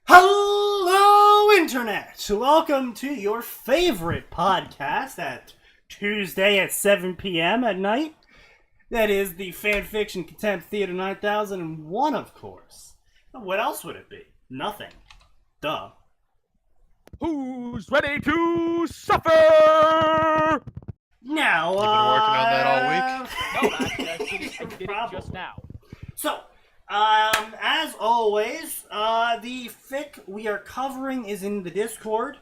Hello, Internet! Welcome to your favorite podcast at Tuesday at 7 p.m. at night. That is the Fanfiction, Contempt, Theater 9001, of course. What else would it be? Nothing. Duh. Who's ready to suffer? Now, You've been working on that all week? No, actually, I did it just now. So, as always, the fic we are covering is in the Discord.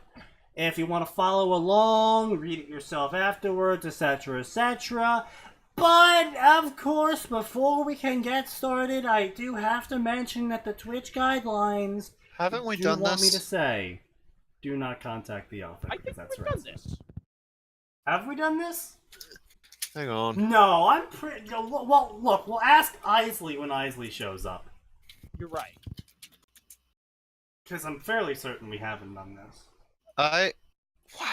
If you want to follow along, read it yourself afterwards, etc., etc. But, of course, before we can get started, I do have to mention that the Twitch guidelines Haven't we do done want this? me to say, do not contact the author, I because think that's we've right. done this. Have we done this? Hang on. No, I'm pretty... Well, look, we'll ask Isley when Isley shows up. You're right. Because I'm fairly certain we haven't done this. Why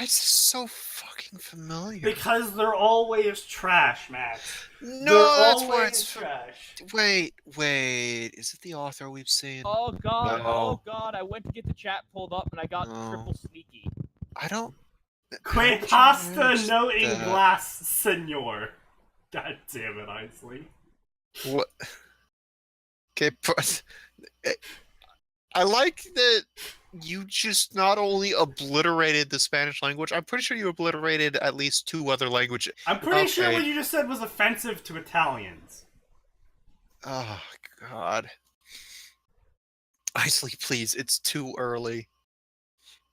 is this so fucking familiar? Because they're always trash, Max. No, They're that's why always it's... trash. Wait. Is it the author we've seen? Oh god, No. oh god, I went to get the chat pulled up and I got No. triple sneaky. I don't... Que pasta no inglas, senor. God damn it, Isley. What? Okay, but... I like that you just not only obliterated the Spanish language, I'm pretty sure you obliterated at least two other languages. I'm pretty sure Okay. what you just said was offensive to Italians. Oh, God. Isley, please, it's too early.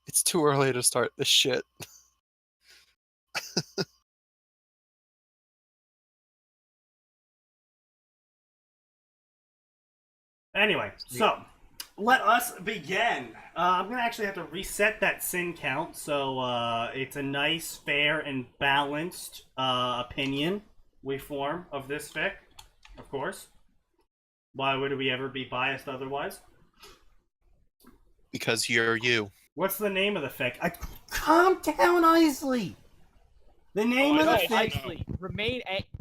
It's too early to start this shit. Anyway, so, let us begin. I'm going to actually have to reset that sin count, so it's a nice, fair, and balanced opinion we form of this fic, of course. Why would we ever be biased otherwise? Because you're you. What's the name of the fic? Calm down, Isley! The name of No, the fic... Isley,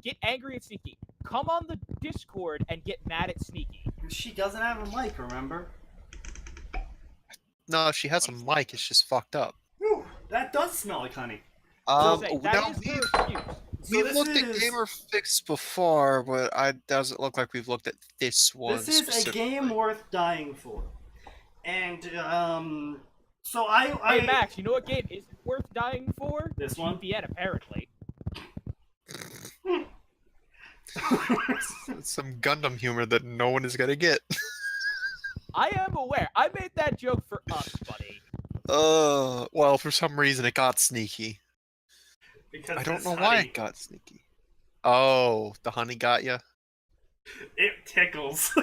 get angry at Sneaky. Come on the Discord and get mad at Sneaky. She doesn't have a mic, remember? No, she has a mic, it's just fucked up. Whew, that does smell like honey. Um, Say, that now is the we've, excuse. So we've this looked is- at Gamer Fix before, but it doesn't look like we've looked at this one This is a specifically. game worth dying for. And, so I... Hey Max, you know what game isn't worth dying for? This one? VPN, apparently. It's some Gundam humor that no one is gonna get. I am aware. I made that joke for us, buddy. Well, for some reason it got sneaky. Because I don't it's know why honey. it got sneaky. Oh, the honey got ya? It tickles.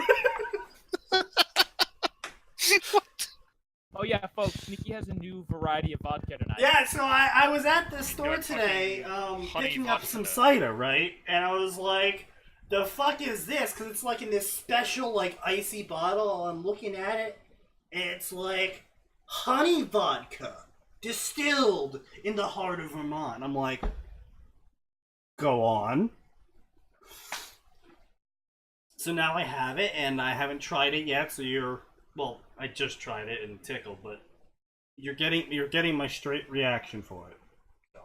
Oh yeah, folks, Sneaky has a new variety of vodka tonight. Yeah, so I was at the store Got today, fucking honey picking up vodka. some cider, right? And I was like, the fuck is this? Because it's like in this special, like, icy bottle. I'm looking at it, and it's like honey vodka distilled in the heart of Vermont. I'm like, go on. So now I have it, and I haven't tried it yet, so well, I just tried it and tickled, but you're getting my straight reaction for it. So,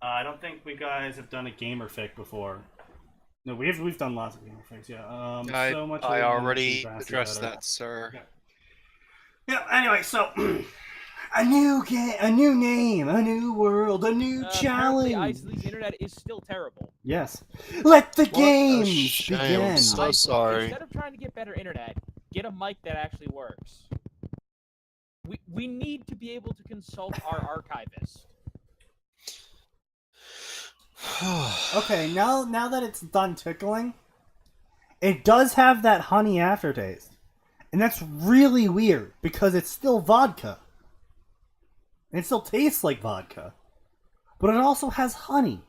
I don't think we guys have done a gamer fic before. No, we've done lots of gamer fics, yeah. So much I of it already is addressed better. that, sir. Okay. Yeah. Anyway, so a new game, a new name, a new world, a new Apparently, challenge. Isley's internet is still terrible. Yes. Let the What a games shame. begin. So Isley, sorry. Instead of trying to get better internet, get a mic that actually works. We need to be able to consult our archivist. Okay, now that it's done tickling, it does have that honey aftertaste. And that's really weird, because it's still vodka. And it still tastes like vodka. But it also has honey.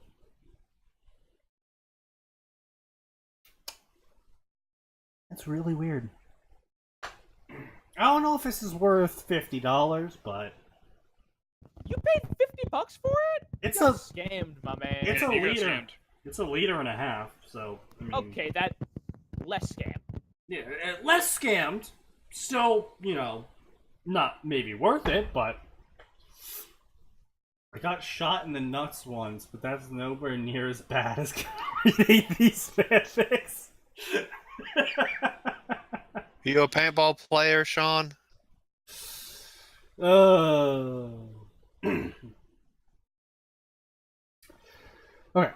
That's really weird. I don't know if this is worth $50, but You paid $50 for it? it's You a got scammed, my man. it's a You got liter. scammed. It's a liter and a half. So I mean, Okay, that less scam. yeah, less scammed. still, you know, not maybe worth it, but I got shot in the nuts once, but that's nowhere near as bad as reading these fanfics. You a paintball player, Sean? Oh. Okay.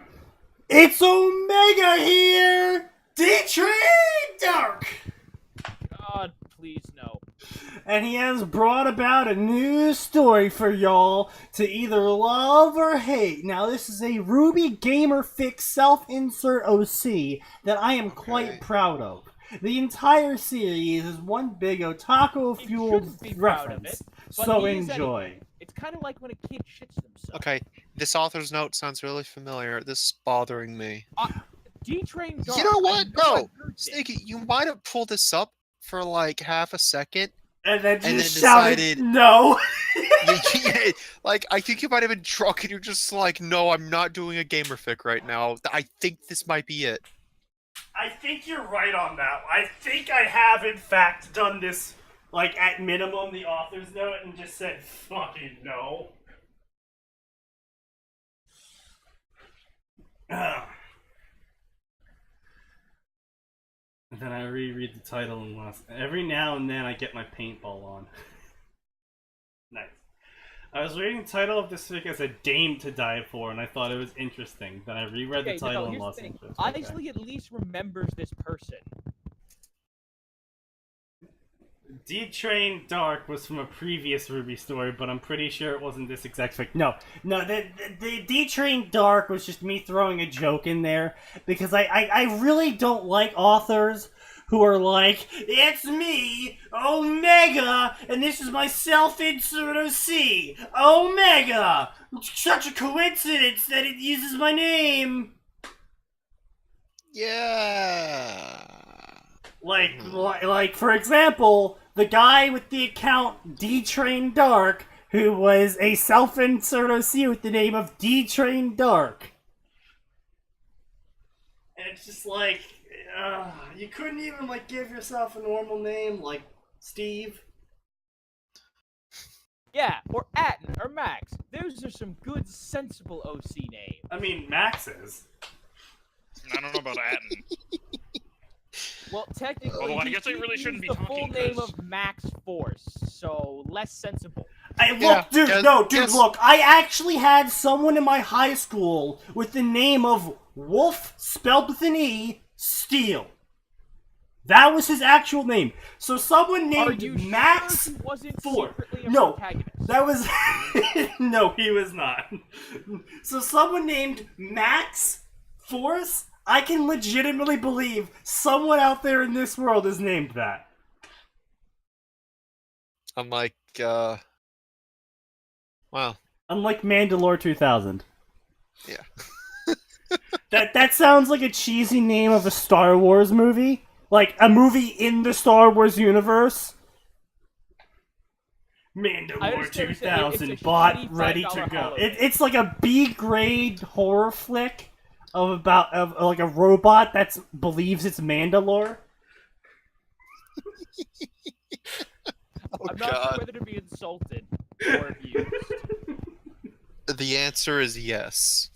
It's Omega here! D-Train Dark! God, please no. And he has brought about a new story for y'all to either love or hate. Now, this is a Ruby Gamer Fix self-insert OC that I am quite proud of. The entire series is one big otaku-fueled reference. So enjoy. It's kind of like when a kid shits themselves. Okay, this author's note sounds really familiar. This is bothering me. D-Train Dark. You know what? No, Sneaky, you might have pulled this up for like half a second. And then you decided no. Like, I think you might have been drunk and you're just like, no, I'm not doing a gamer fic right now. I think this might be it. I think you're right on that. I think I have, in fact, done this, like, at minimum, the author's note, and just said, fucking no. And then I reread the title and every now and then I get my paintball on. Nice. I was reading the title of this fic as a dame to die for, and I thought it was interesting. Then I reread the title and lost interest. Honestly, at least remembers this person. D-Train Dark was from a previous Ruby story, but I'm pretty sure it wasn't this exact fic. No, the D-Train Dark was just me throwing a joke in there, because I really don't like authors who are like, it's me, Omega, and this is my self-insert OC, Omega! Such a coincidence that it uses my name! Yeah. Like, for example, the guy with the account D-Train Dark, who was a self-insert OC with the name of D-Train Dark. And it's just like, you couldn't even, like, give yourself a normal name, like Steve? Yeah, or Atin, or Max. Those are some good, sensible OC names. I mean, Max is. I don't know about Atin. Well, technically, Although I guess I really shouldn't be the talking, full name 'cause- of Max Force, so less sensible. Look, I actually had someone in my high school with the name of Wolf, spelled with an E, Steel. That was his actual name. So someone named Max Sure he wasn't Force. secretly a No, protagonist? that was... No, he was not. So someone named Max Force, I can legitimately believe someone out there in this world is named that. I'm like, wow. Unlike Mandalore 2000. Yeah. That sounds like a cheesy name of a Star Wars movie. Like, a movie in the Star Wars universe. Mandalore 2000, bought, ready to go. It's like a B-grade horror flick of like a robot that believes it's Mandalore. I'm not sure whether to be insulted or abused. The answer is yes.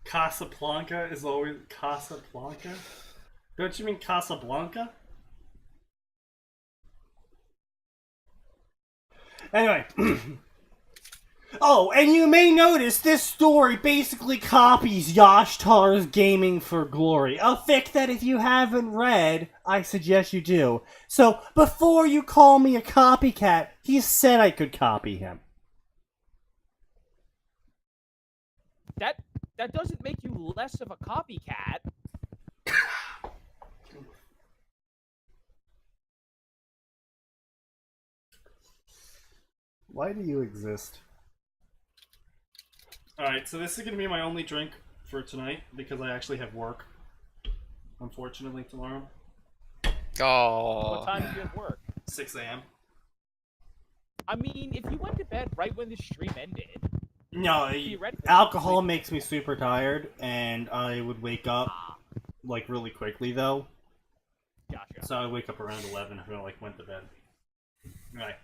Casablanca is always Casablanca? Don't you mean Casablanca? Anyway. Oh, and you may notice this story basically copies Yashtar's Gaming for Glory, a fic that if you haven't read, I suggest you do. So, before you call me a copycat, he said I could copy him. That doesn't make you less of a copycat. Why do you exist? Alright, so this is going to be my only drink for tonight, because I actually have work, unfortunately, tomorrow. Oh. What time do you have work? 6 a.m. I mean, if you went to bed right when the stream ended... No, alcohol makes me super tired, and I would wake up, like, really quickly, though. Gotcha. so I wake up around 11 if I like went to bed. Right.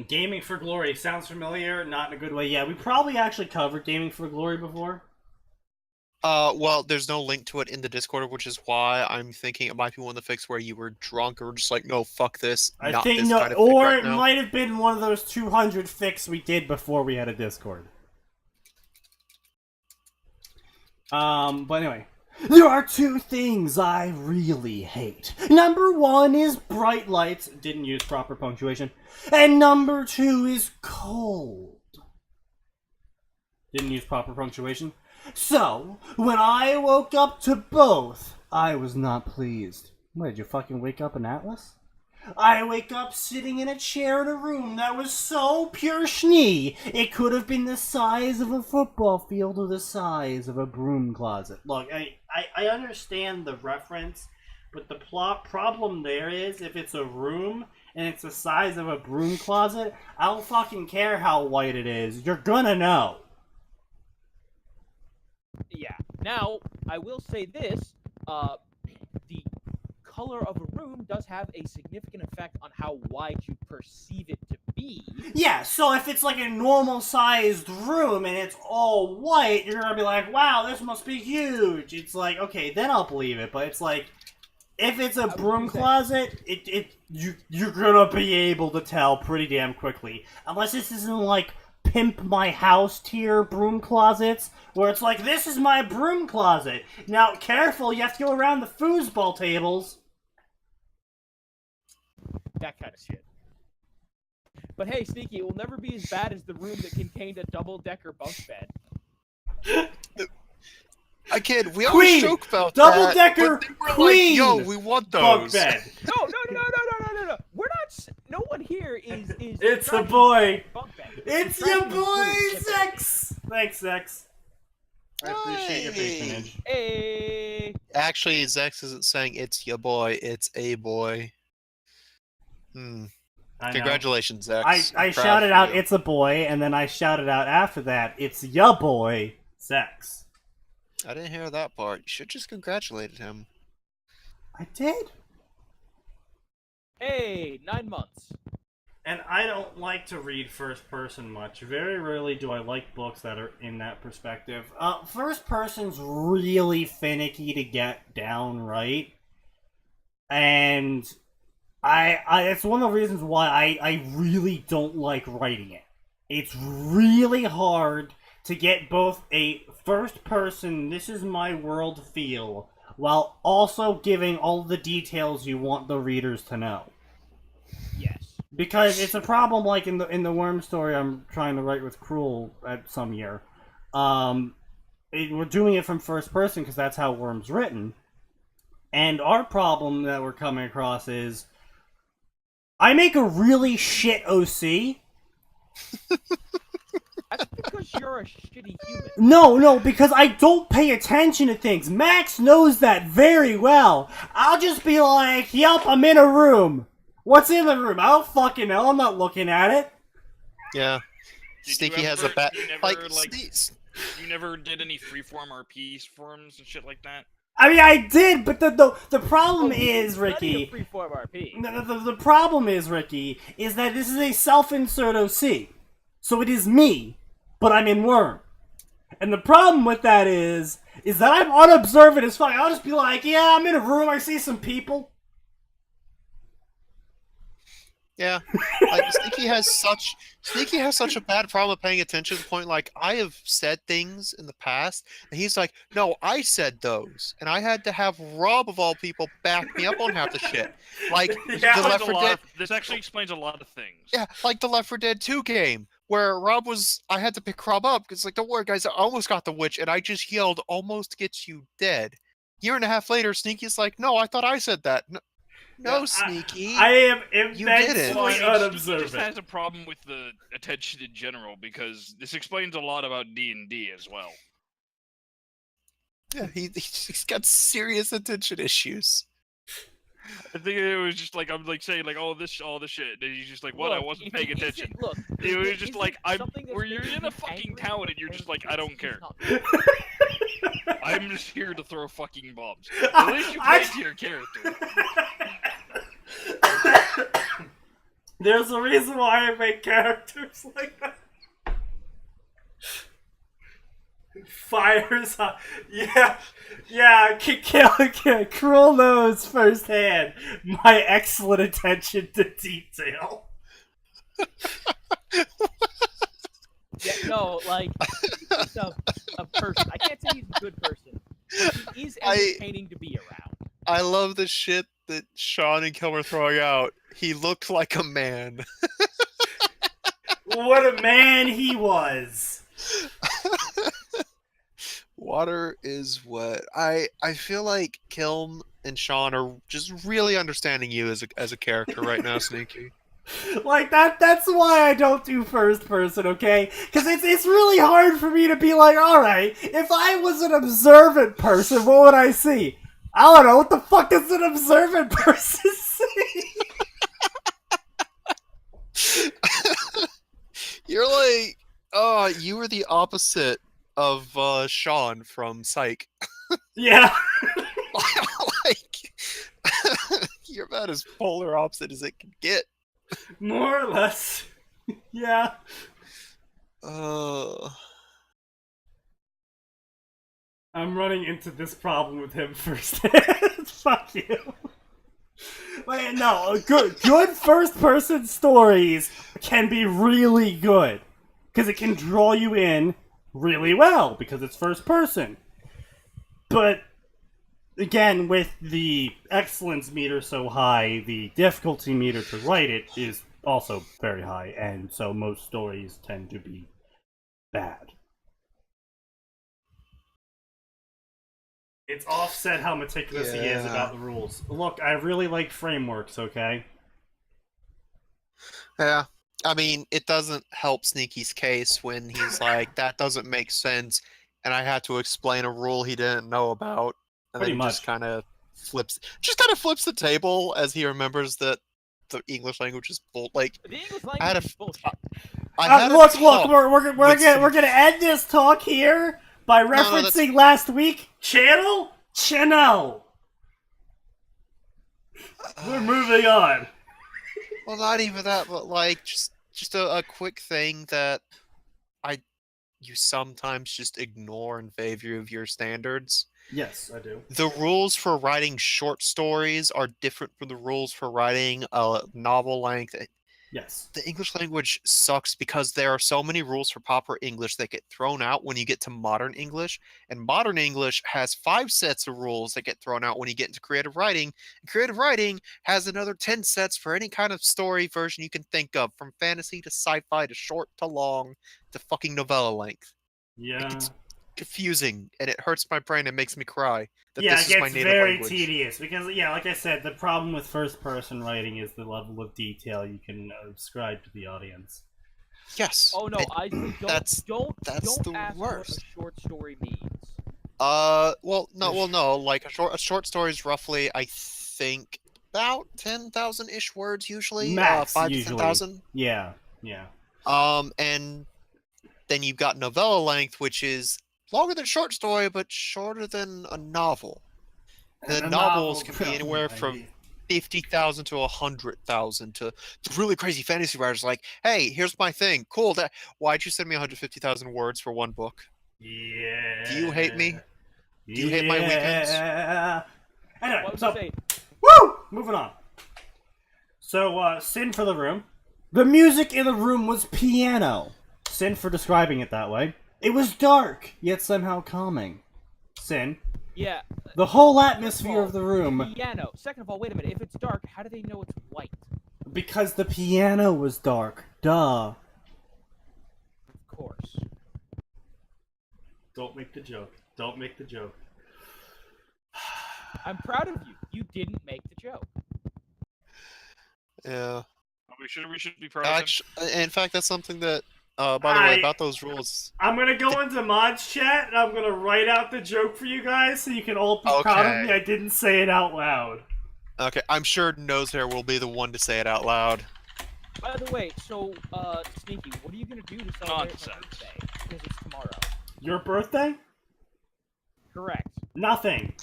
Gaming for Glory sounds familiar, not in a good way. Yeah, we probably actually covered Gaming for Glory before. Well, there's no link to it in the Discord, which is why I'm thinking it might be one of the fics where you were drunk or just like, no, fuck this. I not think this no, kind of fic or right it now. might have been one of those 200 fics we did before we had a Discord. But anyway. There are two things I really hate. Number one is bright lights, didn't use proper punctuation. And number two is cold. Didn't use proper punctuation. So, when I woke up to both, I was not pleased. What, did you fucking wake up in Atlas? I wake up sitting in a chair in a room that was so pure schnee, it could have been the size of a football field or the size of a broom closet. Look, I understand the reference, but the plot problem there is, if it's a room and it's the size of a broom closet, I don't fucking care how white it is. You're gonna know. Yeah. Now, I will say this, the color of a room does have a significant effect on how wide you perceive it to be. Yeah, so if it's like a normal-sized room and it's all white, you're gonna be like, wow, this must be huge. It's like, okay, then I'll believe it, but it's like, if it's a broom closet, you're gonna be able to tell pretty damn quickly. Unless this isn't like Pimp My House tier broom closets, where it's like, this is my broom closet. Now, careful, you have to go around the foosball tables. That kind of shit. But hey, Sneaky, it will never be as bad as the room that contained a double-decker bunk bed. I kid, we Queen! always joke about Double-decker that, but they were queen! like, yo, we want Bunk those. bed. No. We're not. No one here is. It's the trying to boy. bunk bed. It's We're your trying to boy, improve. Zex! Thanks, Zex. I appreciate your Hey. patronage. Hey. Actually, Zex isn't saying it's your boy, it's a boy. I know. Congratulations, Zex. I I'm proud shouted for out, you. it's a boy, and then I shouted out after that, it's ya boy, Zex. I didn't hear that part. You should just congratulated him. I did. Hey, 9 months. And I don't like to read first person much. Very rarely do I like books that are in that perspective. First person's really finicky to get down right. And it's one of the reasons why I really don't like writing it. It's really hard to get both a first person, this is my world feel, while also giving all the details you want the readers to know. Yes. Because it's a problem like in the Worm story I'm trying to write with Cruel at some year. We're doing it from first person because that's how Worm's written. And our problem that we're coming across is I make a really shit OC. That's because you're a shitty human. No, because I don't pay attention to things. Max knows that very well. I'll just be like, yup, I'm in a room. What's in the room? I don't fucking know. I'm not looking at it. Yeah. Did Sneaky you has a ever- bat. you never, Like, like- Sne- You never did any freeform RP forums and shit like that? I mean, I did, but the problem is, Study a Ricky... freeform RP. The problem is, Ricky, is that this is a self-insert OC. So it is me, but I'm in Worm. And the problem with that is that I'm unobservant as fuck. I'll just be like, yeah, I'm in a room, I see some people. Yeah, like Sneaky has such a bad problem of paying attention to the point. Like, I have said things in the past, and he's like, "No, I said those," and I had to have Rob of all people back me up on half the shit. Like Yeah, the Left 4 Dead, This actually explains a lot of things. yeah, like the Left 4 Dead 2 game where Rob was. I had to pick Rob up because like, don't worry, guys, I almost got the witch, and I just yelled, "Almost gets you dead." Year and a half later, Sneaky's like, "No, I thought I said that." No, Sneaky. I am You did it. Well, immensely I mean, he just unobservant. has a problem with the attention in general because this explains a lot about D&D as well. Yeah, he's got serious attention issues. I think it was just like I'm like saying like all this shit, and he's just like, "What? I Look, wasn't if paying it isn't- attention." Look, It was if just isn't like, I'm- something that's where you're making in a you fucking angry, town and you're just then like, I don't it's care. not- I'm just here to throw fucking bombs. At least you played to your character. There's a reason why I make characters like that. Fires up. Yeah, Cruel knows firsthand my excellent attention to detail. Yeah, no, like, he's a person. I can't say he's a good person, but he is entertaining to be around. I love the shit that Sean and Kilmer are throwing out. He looked like a man. What a man he was. Water is wet. I feel like Kilm and Sean are just really understanding you as a character right now, Sneaky. Like that's why I don't do first person, okay? Because it's really hard for me to be like, alright, if I was an observant person, what would I see? I don't know, what the fuck does an observant person see? You're like, oh, you were the opposite of Sean from Psych. Yeah. Like, you're about as polar opposite as it can get. More or less. Yeah. I'm running into this problem with him first. Fuck you. Wait, no, good first-person stories can be really good. Because it can draw you in really well, because it's first person. But, again, with the excellence meter so high, the difficulty meter to write it is also very high, and so most stories tend to be bad. It's offset how meticulous he is about the rules. Look, I really like frameworks, okay? Yeah. I mean, it doesn't help Sneaky's case when he's like, that doesn't make sense, and I had to explain a rule he didn't know about, and Pretty then he much. just kind of flips the table as he remembers that the English language is like. The English I had language a- is bullshit. Look, we're gonna end this talk here by referencing last week. Channel. We're moving on. Well, not even that, but like just a quick thing that you sometimes just ignore in favor of your standards. Yes, I do. The rules for writing short stories are different from the rules for writing a novel length. Yes. The English language sucks because there are so many rules for proper English that get thrown out when you get to modern English, and modern English has 5 sets of rules that get thrown out when you get into creative writing, and creative writing has another 10 sets for any kind of story version you can think of, from fantasy to sci-fi to short to long to fucking novella length. Yeah. It gets confusing, and it hurts my brain and makes me cry that Yeah, this it is my gets native very language. tedious because, like I said, the problem with first-person writing is the level of detail you can ascribe to the audience. Yes. Oh no, I say that's don't the ask worst. what a short story means. No. Like a short story is roughly, I think, about 10,000-ish words usually. Max, 5 to usually. 10,000. Yeah. And then you've got novella length, which is longer than short story, but shorter than a novel. The novels can be anywhere from 50,000 to 100,000 to really crazy fantasy writers like, hey, here's my thing. Cool. Why'd you send me 150,000 words for one book? Yeah. Do you hate me? Do you hate my weekends? Anyway, What was so I saying? woo! Moving on. So, sin for the room. The music in the room was piano. Sin for describing it that way. It was dark, yet somehow calming. Sin. Yeah. The whole atmosphere of the room. Piano. Second of all, wait a minute. If it's dark, how do they know it's white? Because the piano was dark. Duh. Of course. Don't make the joke. Don't make the joke. I'm proud of you. You didn't make the joke. Yeah. We should be proud of him. Actually, in fact, that's something that, by the way, about those rules. I'm gonna go into mods chat and I'm gonna write out the joke for you guys so you can all be proud of me. I didn't say it out loud. Okay, I'm sure Nosehair will be the one to say it out loud. By the way, so, Sneaky, what are you gonna do to celebrate my Nonsense. birthday? Because it's tomorrow. Your birthday? Correct. Nothing.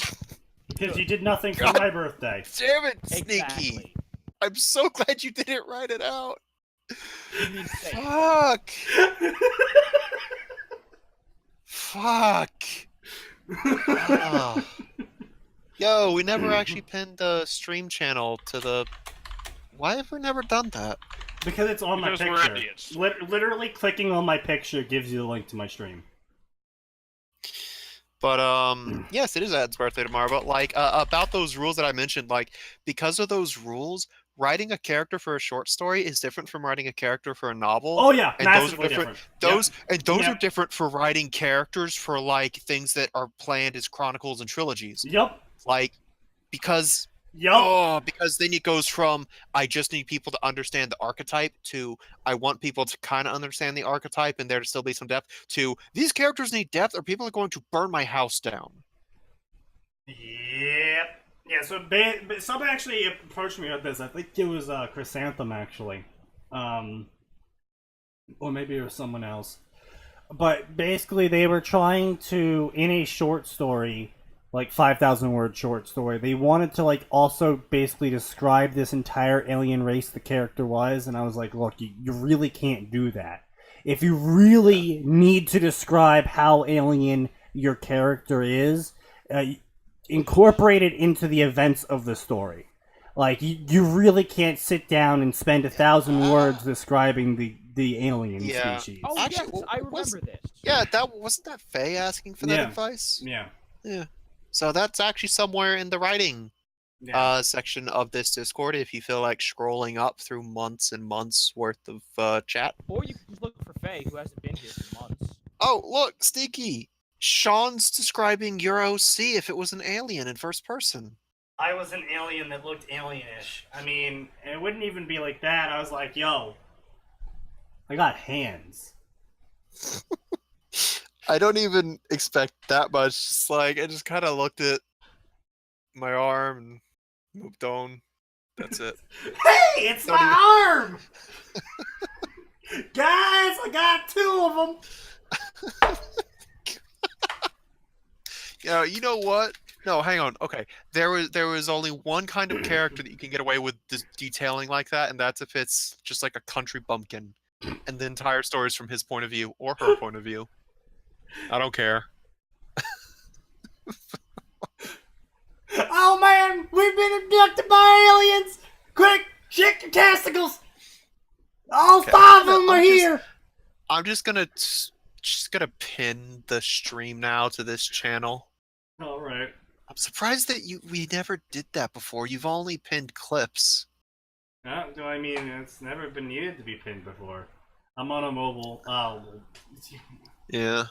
Because you did nothing for my birthday. Damn it, Sneaky! Exactly. I'm so glad you didn't write it out. You mean safe. Fuck! Fuck! Ah. Yo, we never actually pinned the stream channel to the... Why have we never done that? Because it's on Because my we're picture. idiots. Literally clicking on my picture gives you the link to my stream. But yes, it is Ad's birthday tomorrow. But like about those rules that I mentioned, like because of those rules, writing a character for a short story is different from writing a character for a novel. Oh yeah, And those are massively different. different. Those Yep. are different for writing characters for like things that are planned as chronicles and trilogies. Yep. Like because Yep. because then it goes from I just need people to understand the archetype to I want people to kind of understand the archetype and there to still be some depth to these characters need depth or people are going to burn my house down. Yep. Yeah, so someone actually approached me with this. I think it was Chrysanthemum, actually. Or maybe it was someone else. But basically, they were trying to, in a short story, like 5,000 word short story, they wanted to like also basically describe this entire alien race the character was, and I was like, look, you really can't do that. If you really need to describe how alien your character is, incorporate it into the events of the story. Like, you really can't sit down and spend 1,000 words describing the alien species. Oh, Actually, yes, I remember this. Yeah, that wasn't that Faye asking for that Yeah. advice? Yeah. Yeah. So that's actually somewhere in the writing Yeah. section of this Discord if you feel like scrolling up through months and months worth of chat. Or you can just look for Faye, who hasn't been here for months. Oh, look, Sneaky! Sean's describing your OC if it was an alien in first person. I was an alien that looked alienish. I mean, it wouldn't even be like that. I was like, yo, I got hands. I don't even expect that much. Just like I just kind of looked at my arm and moved on. That's it. Hey, it's Don't my arm! Guys, I got 2 of them. You know what? No, hang on. Okay, there was only one kind of character that you can get away with detailing like that, and that's if it's just like a country bumpkin, and the entire story is from his point of view or her point of view. I don't care. Oh man, we've been abducted by aliens! Quick, check your testicles! All Okay, 5 of them are here! I'm just gonna pin the stream now to this channel. Alright. I'm surprised that we never did that before. You've only pinned clips. No, I mean, it's never been needed to be pinned before. I'm on a mobile. Oh. Yeah.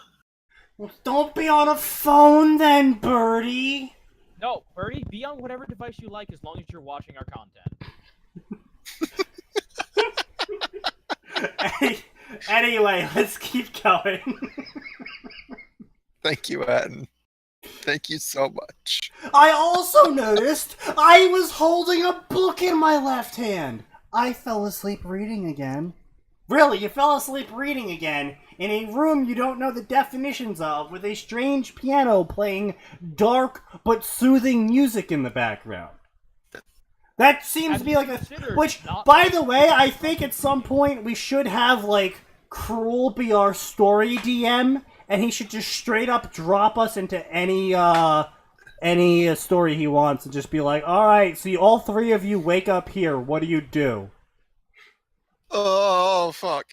Well, don't be on a phone then, Birdie! No, Birdie, be on whatever device you like as long as you're watching our content. Anyway, let's keep going. Thank you, Atin. Thank you so much. I also noticed I was holding a book in my left hand. I fell asleep reading again. Really, you fell asleep reading again in a room you don't know the definitions of with a strange piano playing dark but soothing music in the background. That seems to be like a... Which, by the way, I think at some point we should have, like, Cruel be our story DM, and he should just straight up drop us into any story he wants and just be like, alright, so all 3 of you wake up here, what do you do? Oh, fuck.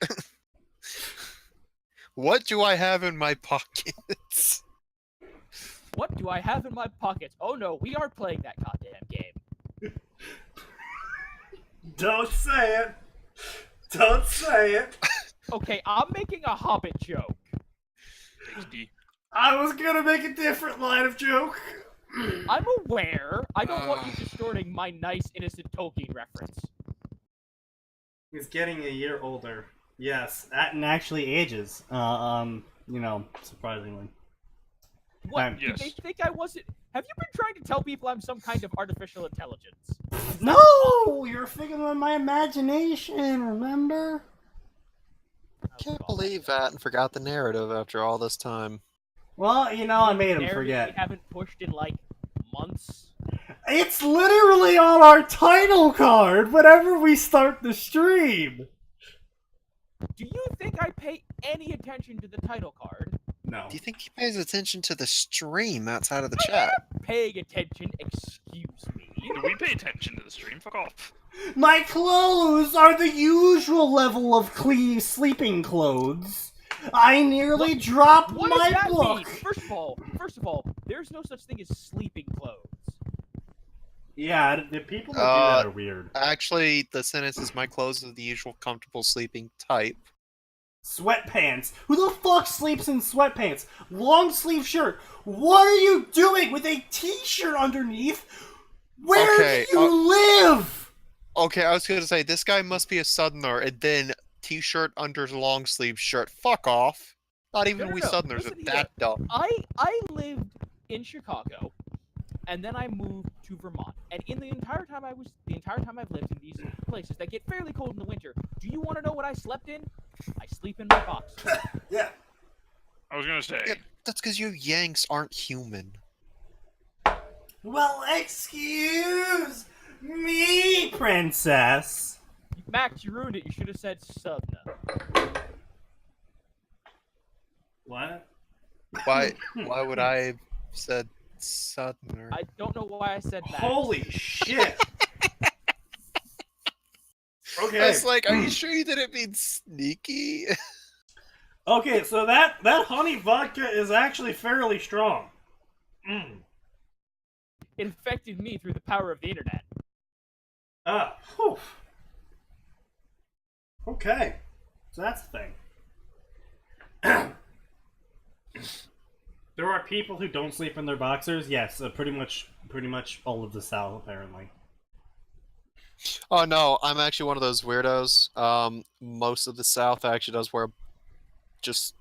What do I have in my pockets? What do I have in my pockets? Oh no, we are playing that goddamn game. Don't say it. Don't say it. Okay, I'm making a Hobbit joke. HD. I was gonna make a different line of joke. I'm aware. I don't want you distorting my nice, innocent Tolkien reference. He's getting a year older. Yes, Atin actually ages. Surprisingly. What? Yes. Did they think I wasn't? Have you been trying to tell people I'm some kind of artificial intelligence? No! You're a figment of my imagination, remember? Can't believe Atin forgot the narrative after all this time. Well, you know, I made him Narrative forget. We haven't pushed in like months. It's literally on our title card whenever we start the stream. Do you think I pay any attention to the title card? No. Do you think he pays attention to the stream outside of the chat? Paying attention, excuse me. Do we pay attention to the stream? Fuck off. My clothes are the usual level of clean sleeping clothes. I nearly dropped What my does that book. mean? First of all, there's no such thing as sleeping clothes. Yeah, the people that do that are weird. Actually, the sentence is my clothes are the usual comfortable sleeping type. Sweatpants. Who the fuck sleeps in sweatpants? Long sleeve shirt. What are you doing with a t-shirt underneath? Where Okay, do you live? Okay, I was gonna say, this guy must be a Southerner, and then t-shirt under long sleeve shirt. Fuck off. Not even No, we no, Southerners listen are that dumb. I lived in Chicago, and then I moved to Vermont. And in the entire time I've lived in these places that get fairly cold in the winter, do you want to know what I slept in? I sleep in my box. Yeah. I was gonna say. Yeah, that's because you Yanks aren't human. Well, excuse me, princess. Max, you ruined it. You should have said Suthner. What? Why would I have said Southerner? I don't know why I said Max. Holy shit. I Okay. was like, are you sure you didn't mean sneaky? Okay, so that honey vodka is actually fairly strong. Mm. It affected me through the power of the internet. Whew. Okay. So that's the thing. There are people who don't sleep in their boxers. Yes, pretty much all of the South, apparently. Oh no, I'm actually one of those weirdos. Most of the South actually does wear just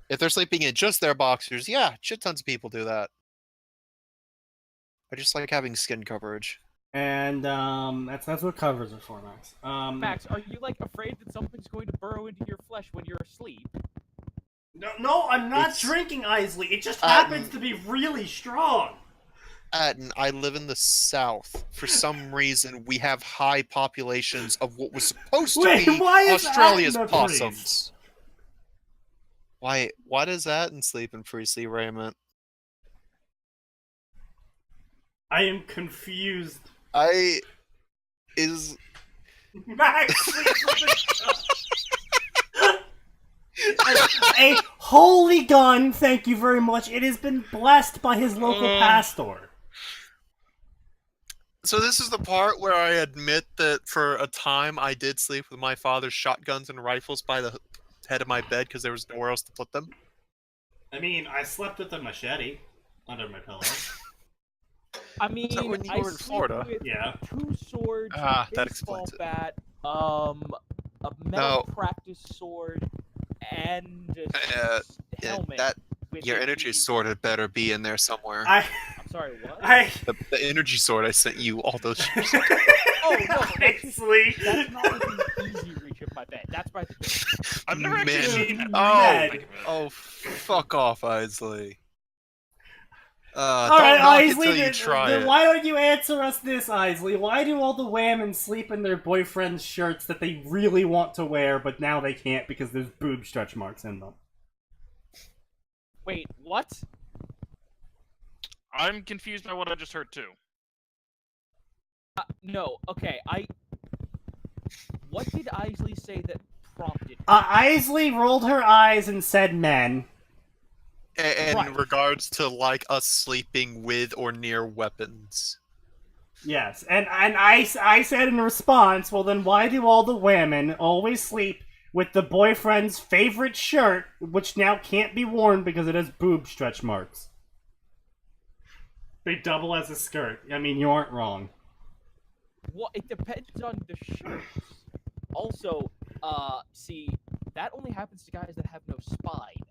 if they're sleeping in just their boxers. Yeah, shit tons of people do that. I just like having skin coverage. And that's what covers are for, Max. Max, are you like afraid that something's going to burrow into your flesh when you're asleep? No, I'm not It's- drinking Isley. It just happens to be really strong. And I live in the South. For some reason, we have high populations of what was supposed to Wait, be why is Australia's Atin a possums. Why does that and sleep in Priestley raiment? I am confused. Max sleeps with a holy gun, thank you very much. It has been blessed by his local pastor. So this is the part where I admit that for a time I did sleep with my father's shotguns and rifles by the head of my bed because there was nowhere else to put them. I mean, I slept with a machete under my pillow. I mean, So when you I were in sleep Florida? with Yeah. 2 swords, Ah, a that baseball explains it. bat, a metal No. practice sword, and a Yeah, helmet. that with your a energy TV. sword had better be in there somewhere. I'm sorry, what? The energy sword I sent you all those years. Oh no, that's Isley. not within easy reach of my bed. That's by the door. I've never actually Man. seen that. Ned. Think of it. Oh, fuck off, Isley. All Don't right, knock it Isley, till you then, try then it. why don't you answer us this, Isley? Why do all the women sleep in their boyfriend's shirts that they really want to wear, but now they can't because there's boob stretch marks in them? Wait, what? I'm confused by what I just heard too. No, okay, What did Isley say that prompted? Isley rolled her eyes and said men. In Right. regards to like us sleeping with or near weapons. Yes, and I said in response, well then why do all the women always sleep with the boyfriend's favorite shirt, which now can't be worn because it has boob stretch marks? They double as a skirt. I mean, you aren't wrong. Well, it depends on the shirts. Also, see, that only happens to guys that have no spine.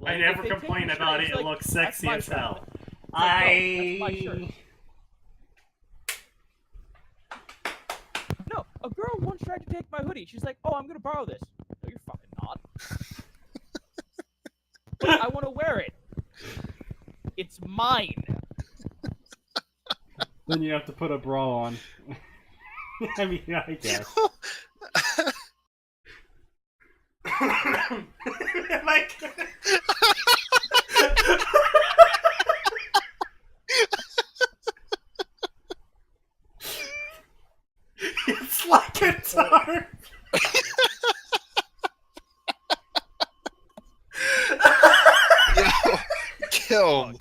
I Like, never if they take complain the shirt, about it's it. It like, looks "That's sexy my as shirt." hell. It's like, "No, that's my shirt." No, a girl once tried to take my hoodie. She's like, "Oh, I'm gonna borrow this." No, you're fucking not. I want to wear it. It's mine. Then you have to put a bra on. I mean, I guess. Like... It's like a tarp. Kill him.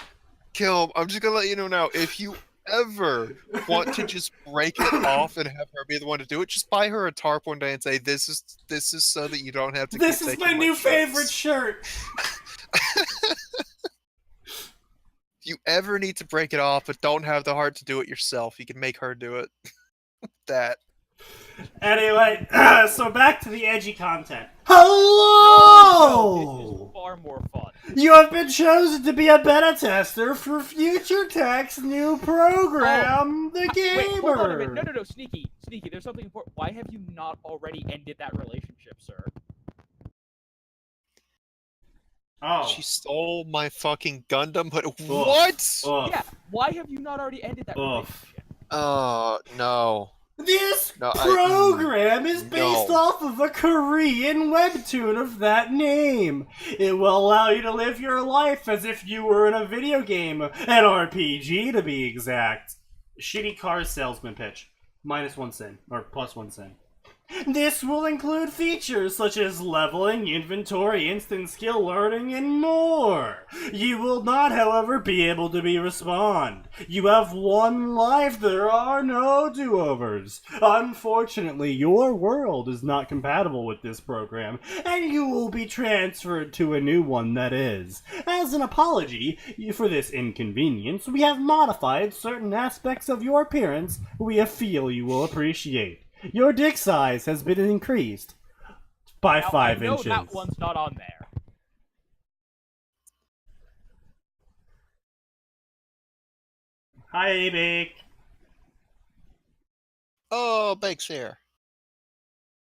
I'm just gonna let you know now, if you ever want to just break it off and have her be the one to do it, just buy her a tarp one day and say, this is so that you don't have to This keep is taking my new shirts." favorite shirt. If you ever need to break it off but don't have the heart to do it yourself, you can make her do it. That. Anyway, so back to the edgy content. No, Hello! this is far more fun. You have been chosen to be a beta tester for Future Tech's new program, The Gamer. Wait, hold on a minute. No, Sneaky, there's something important. Why have you not already ended that relationship, sir? Oh. She stole my fucking Gundam, but what? Yeah, why have you not already ended that relationship? No. This No, program is based off of a Korean webtoon of that name. It will allow you to live your life as if you were in a video game, an RPG to be exact. Shitty car salesman pitch. -1 cent, or +1 cent. This will include features such as leveling, inventory, instant skill learning, and more. You will not, however, be able to respond. You have one life. There are no do-overs. Unfortunately, your world is not compatible with this program, and you will be transferred to a new one that is. As an apology for this inconvenience, we have modified certain aspects of your appearance we feel you will appreciate. Your dick size has been increased by Now, 5 I know inches. that one's not on there. Hi, Bake. Oh, Bake's here.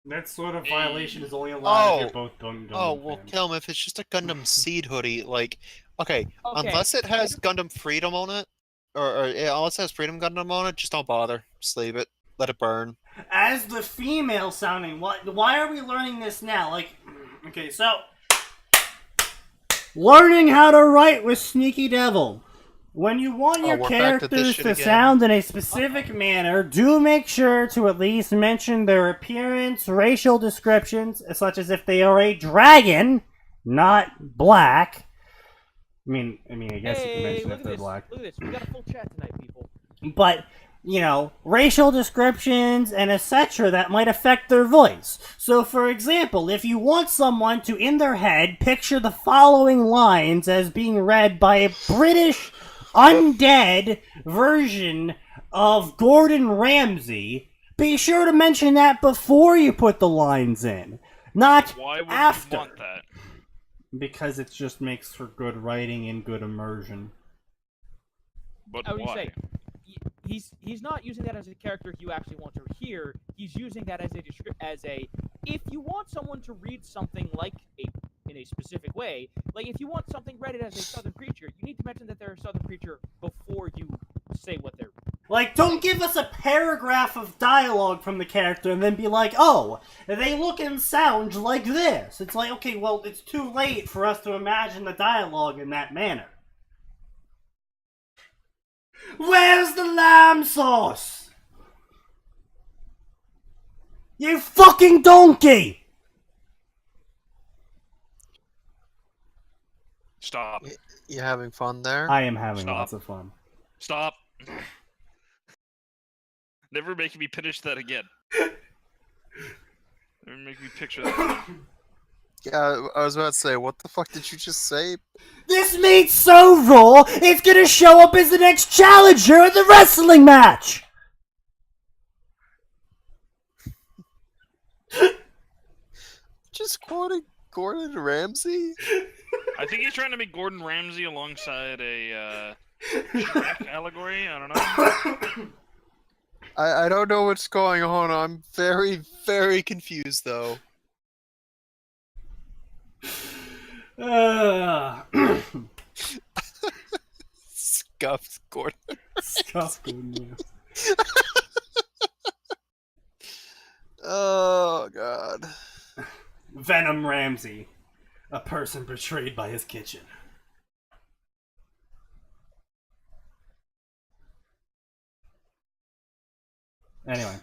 That sort of violation is only allowed if you're both Gundam well, fans. kill him if it's just a Gundam Seed hoodie. Like, okay, unless it has Gundam Freedom on it, unless it has Freedom Gundam on it, just don't bother. Just leave it. Let it burn. As the female sounding, why are we learning this now? Like, okay, so learning how to write with Sneaky Devil. When you want your characters to sound in a specific manner, do make sure to at least mention their appearance, racial descriptions, such as if they are a dragon, not black. I mean, I guess you can mention if they're black. Look at this. We got a full chat tonight, people. But, you know, racial descriptions and etc. that might affect their voice. So, for example, if you want someone to, in their head, picture the following lines as being read by a British undead version of Gordon Ramsay, be sure to mention that before you put the lines in, not Why would after. you want that? Because it just makes for good writing and good immersion. But I would why? say he's not using that as a character you actually want to hear. He's using that as a if you want someone to read something like in a specific way, like if you want something read as a southern creature, you need to mention that they're a southern creature before you say what they're. Like, don't give us a paragraph of dialogue from the character and then be like, oh, they look and sound like this. It's like, okay, well, it's too late for us to imagine the dialogue in that manner. Where's the lamb sauce? You fucking donkey! Stop. You having fun there? I am having Stop. lots of fun. Stop. Never make me finish that again. Never make me picture that. Yeah, I was about to say, what the fuck did you just say? This meat's so raw, it's gonna show up as the next challenger at the wrestling match! Just quoting Gordon Ramsay? I think he's trying to make Gordon Ramsay alongside a Shrek allegory. I don't know. I don't know what's going on. I'm very, very confused, though. Scuffed Gordon. Scuffed Gordon. Oh god. Venom Ramsey, a person betrayed by his kitchen. Anyway.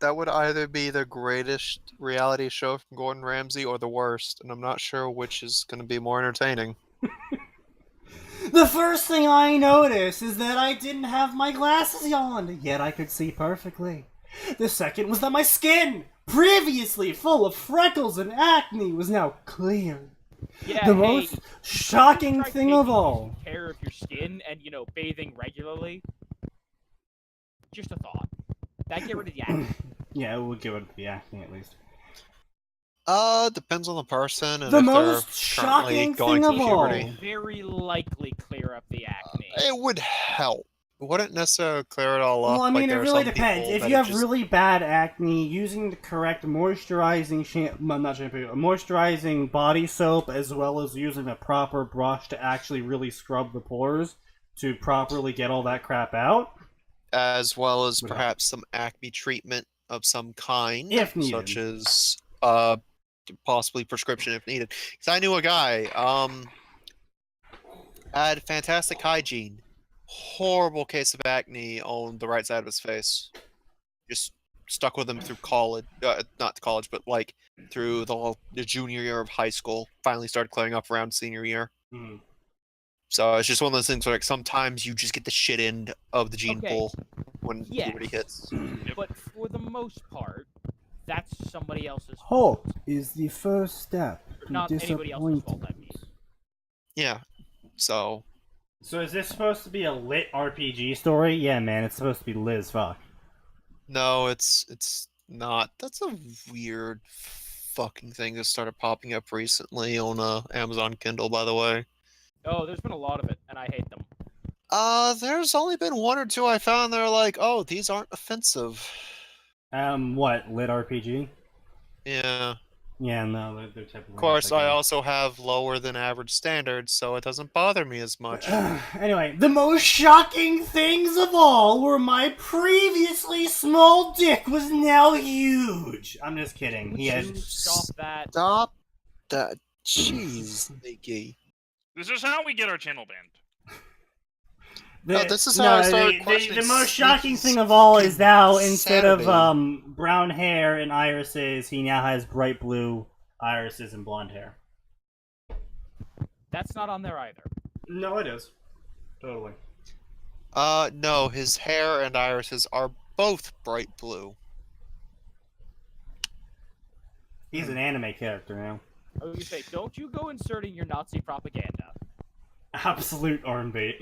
That would either be the greatest reality show from Gordon Ramsay or the worst, and I'm not sure which is going to be more entertaining. The first thing I noticed is that I didn't have my glasses on, yet I could see perfectly. The second was that my skin, previously full of freckles and acne, was now clear. Yeah, The most shocking try thing of taking all. care of your skin and, bathing regularly. Just a thought. That get rid of the acne. Yeah, it would give it the acne at least. Depends on the person and The if most they're currently shocking going thing through of all. puberty. Very likely clear up the acne. It would help. It wouldn't necessarily clear it all up. Well, I mean, like it there are really some depends. people If that you it have just- really bad acne, using the correct moisturizing body soap, as well as using a proper brush to actually really scrub the pores to properly get all that crap out, as well as Would help. perhaps some acne treatment of some kind, If needed. such as possibly prescription if needed. Because I knew a guy had fantastic hygiene, horrible case of acne on the right side of his face. Just stuck with him through college, not college, but like through the junior year of high school. Finally started clearing up around senior year. Mhm. So it's just one of those things where like sometimes you just get the shit end of the gene Okay. pool when Yes. puberty hits. But for the most part, that's somebody else's Hope fault. is the first step to Not anybody else's fault, I mean. Yeah. So So is this supposed to be a lit RPG story? Yeah, man, it's supposed to be lit as fuck. no, it's not. That's a weird fucking thing that started popping up recently on Amazon Kindle, by the way. Oh, there's been a lot of it, and I hate them. There's only been one or two I found that are like, oh, these aren't offensive. What, lit RPG? Yeah. Yeah, no, they're typically. Of course, I also have lower than average standards, so it doesn't bother me as much. Anyway, the most shocking things of all were my previously small dick was now huge. I'm just kidding. He had. Stop that. Stop that. Jeez, Nikki. This is how we get our channel banned. No, this is how I started the questioning most shocking Sneaky's thing of all is now instead of sanity. brown hair and irises, he now has bright blue irises and blonde hair. That's not on there either. No, it is. Totally. No, his hair and irises are both bright blue. He's an anime character now. I was gonna say, don't you go inserting your Nazi propaganda. Absolute arm bait.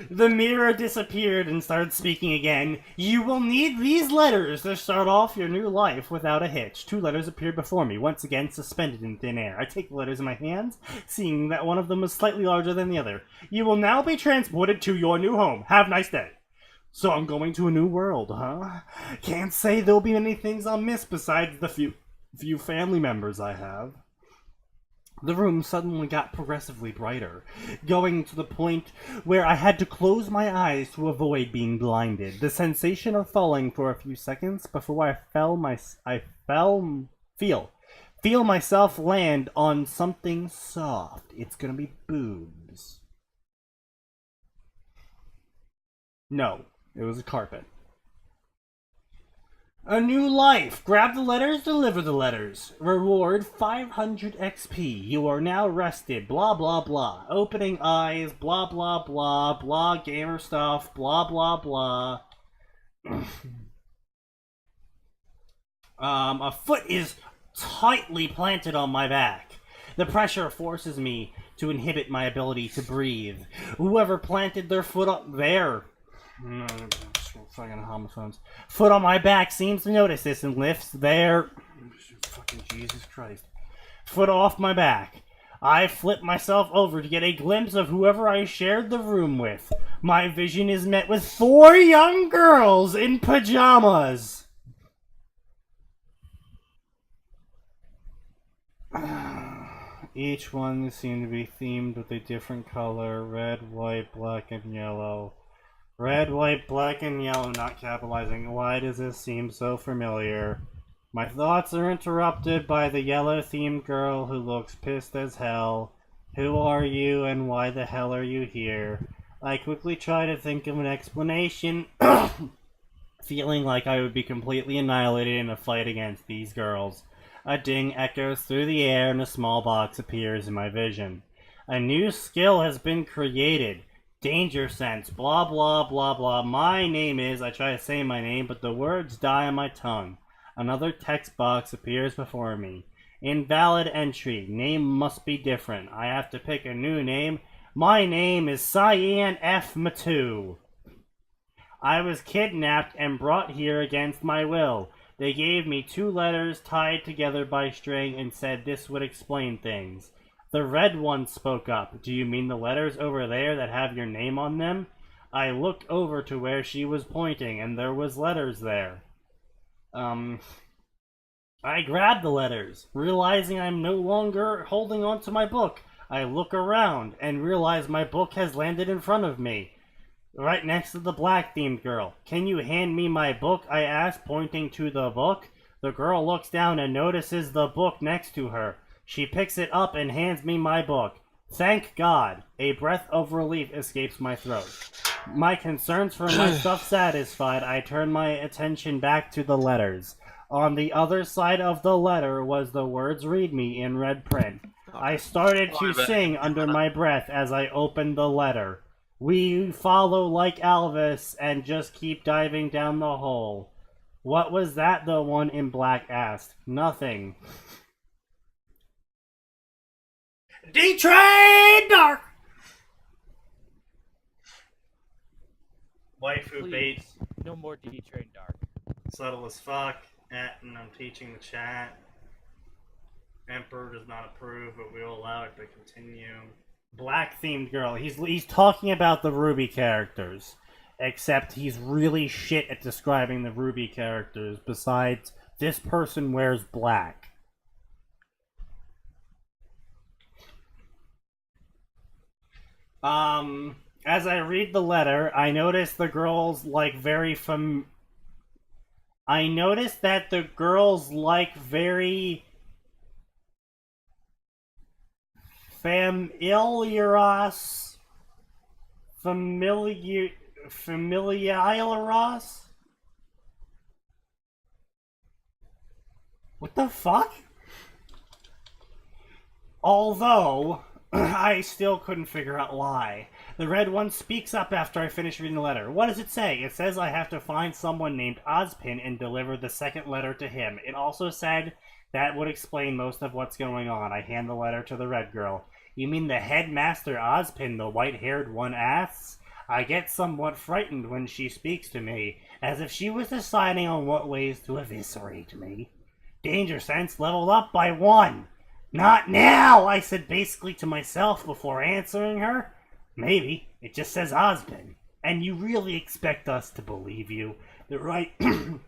The mirror disappeared and started speaking again. You will need these letters to start off your new life without a hitch. 2 letters appeared before me, once again suspended in thin air. I take the letters in my hands, seeing that one of them is slightly larger than the other. You will now be transported to your new home. Have a nice day. So I'm going to a new world, huh? Can't say there'll be many things I'll miss besides the few family members I have. The room suddenly got progressively brighter, going to the point where I had to close my eyes to avoid being blinded. The sensation of falling for a few seconds before I feel myself land on something soft. It's gonna be boobs. No, it was a carpet. A new life. Grab the letters, deliver the letters. Reward 500 XP. You are now rested. Blah, blah, blah. Opening eyes. Blah, blah, blah. Blah, gamer stuff. Blah, blah, blah. A foot is tightly planted on my back. The pressure forces me to inhibit my ability to breathe. Whoever planted their foot up there... Fucking homophones. Foot on my back seems to notice this and lifts their... Fucking Jesus Christ. Foot off my back. I flip myself over to get a glimpse of whoever I shared the room with. My vision is met with 4 young girls in pajamas. Each one seemed to be themed with a different color: red, white, black, and yellow. Red, white, black, and yellow, not capitalizing. Why does this seem so familiar? My thoughts are interrupted by the yellow-themed girl who looks pissed as hell. Who are you and why the hell are you here? I quickly try to think of an explanation, feeling like I would be completely annihilated in a fight against these girls. A ding echoes through the air and a small box appears in my vision. A new skill has been created. Danger sense, blah blah blah blah. My name is, I try to say my name, but the words die on my tongue. Another text box appears before me. Invalid entry, name must be different. I have to pick a new name. My name is Cyan F. Matu. I was kidnapped and brought here against my will. They gave me 2 letters tied together by string and said this would explain things. The red one spoke up. Do you mean the letters over there that have your name on them? I looked over to where she was pointing, and there was letters there. I grabbed the letters, realizing I'm no longer holding on to my book. I look around and realize my book has landed in front of me, right next to the black-themed girl. Can you hand me my book? I asked, pointing to the book. The girl looks down and notices the book next to her. She picks it up and hands me my book. Thank God. A breath of relief escapes my throat. My concerns for my stuff satisfied, I turn my attention back to the letters. On the other side of the letter was the words "Read me" in red print. I started to sing under my breath as I opened the letter. We follow like Elvis and just keep diving down the hole. What was that? The one in black asked. Nothing. D-Train Dark! Waifu Please, bait, no more D-Train Dark. subtle as fuck. Atin, I'm teaching the chat. Emperor does not approve, but we will allow it to continue. Black themed girl. He's talking about the Ruby characters, except he's really shit at describing the Ruby characters. Besides, this person wears black. As I read the letter, I notice the girls like very I noticed that the girls like very familiaros. What the fuck? Although, I still couldn't figure out why. The red one speaks up after I finish reading the letter. What does it say? It says I have to find someone named Ozpin and deliver the second letter to him. It also said that would explain most of what's going on. I hand the letter to the red girl. You mean the headmaster Ozpin, the white-haired one asks? I get somewhat frightened when she speaks to me, as if she was deciding on what ways to eviscerate me. Danger sense leveled up by 1. Not now, I said basically to myself before answering her. Maybe. It just says Ozpin. And you really expect us to believe you? The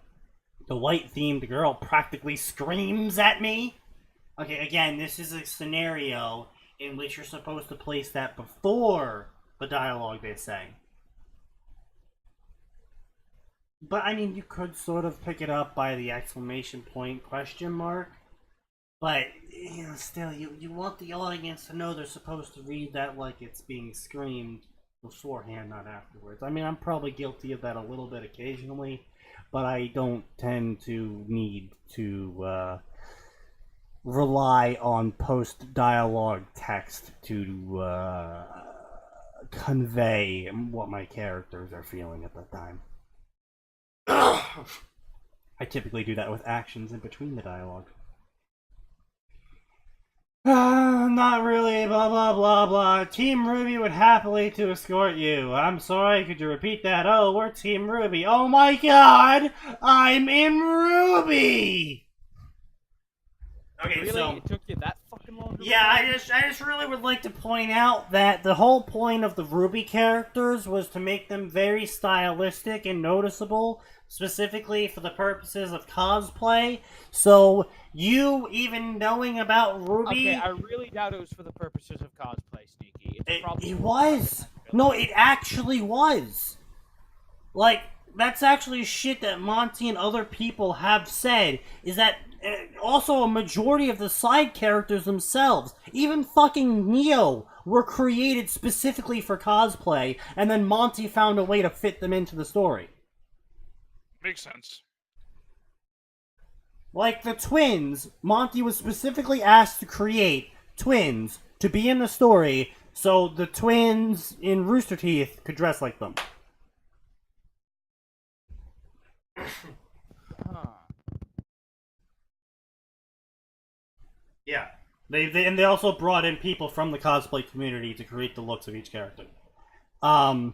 white-themed girl practically screams at me. Okay, again, this is a scenario in which you're supposed to place that before the dialogue they say. But, I mean, you could sort of pick it up by the exclamation point question mark. But, you know, still, you want the audience to know they're supposed to read that like it's being screamed beforehand, not afterwards. I mean, I'm probably guilty of that a little bit occasionally, but I don't tend to need to rely on post-dialogue text to convey what my characters are feeling at that time. I typically do that with actions in between the dialogue. Not really, blah blah blah blah. Team Ruby would happily to escort you. I'm sorry, could you repeat that? Oh, we're Team Ruby. Oh my god! I'm in Ruby! Okay, Really? so... It took you that fucking long? Yeah, I just really would like to point out that the whole point of the Ruby characters was to make them very stylistic and noticeable, specifically for the purposes of cosplay. So you even knowing about Ruby, Okay, I really doubt it was for the purposes of cosplay, Sneaky. It's probably it was. No, it actually was. Like, that's actually shit that Monty and other people have said, is that also a majority of the side characters themselves, even fucking Neo, were created specifically for cosplay, and then Monty found a way to fit them into the story. Makes sense. Like the twins, Monty was specifically asked to create twins to be in the story so the twins in Rooster Teeth could dress like them. Huh. Yeah. They also brought in people from the cosplay community to create the looks of each character. But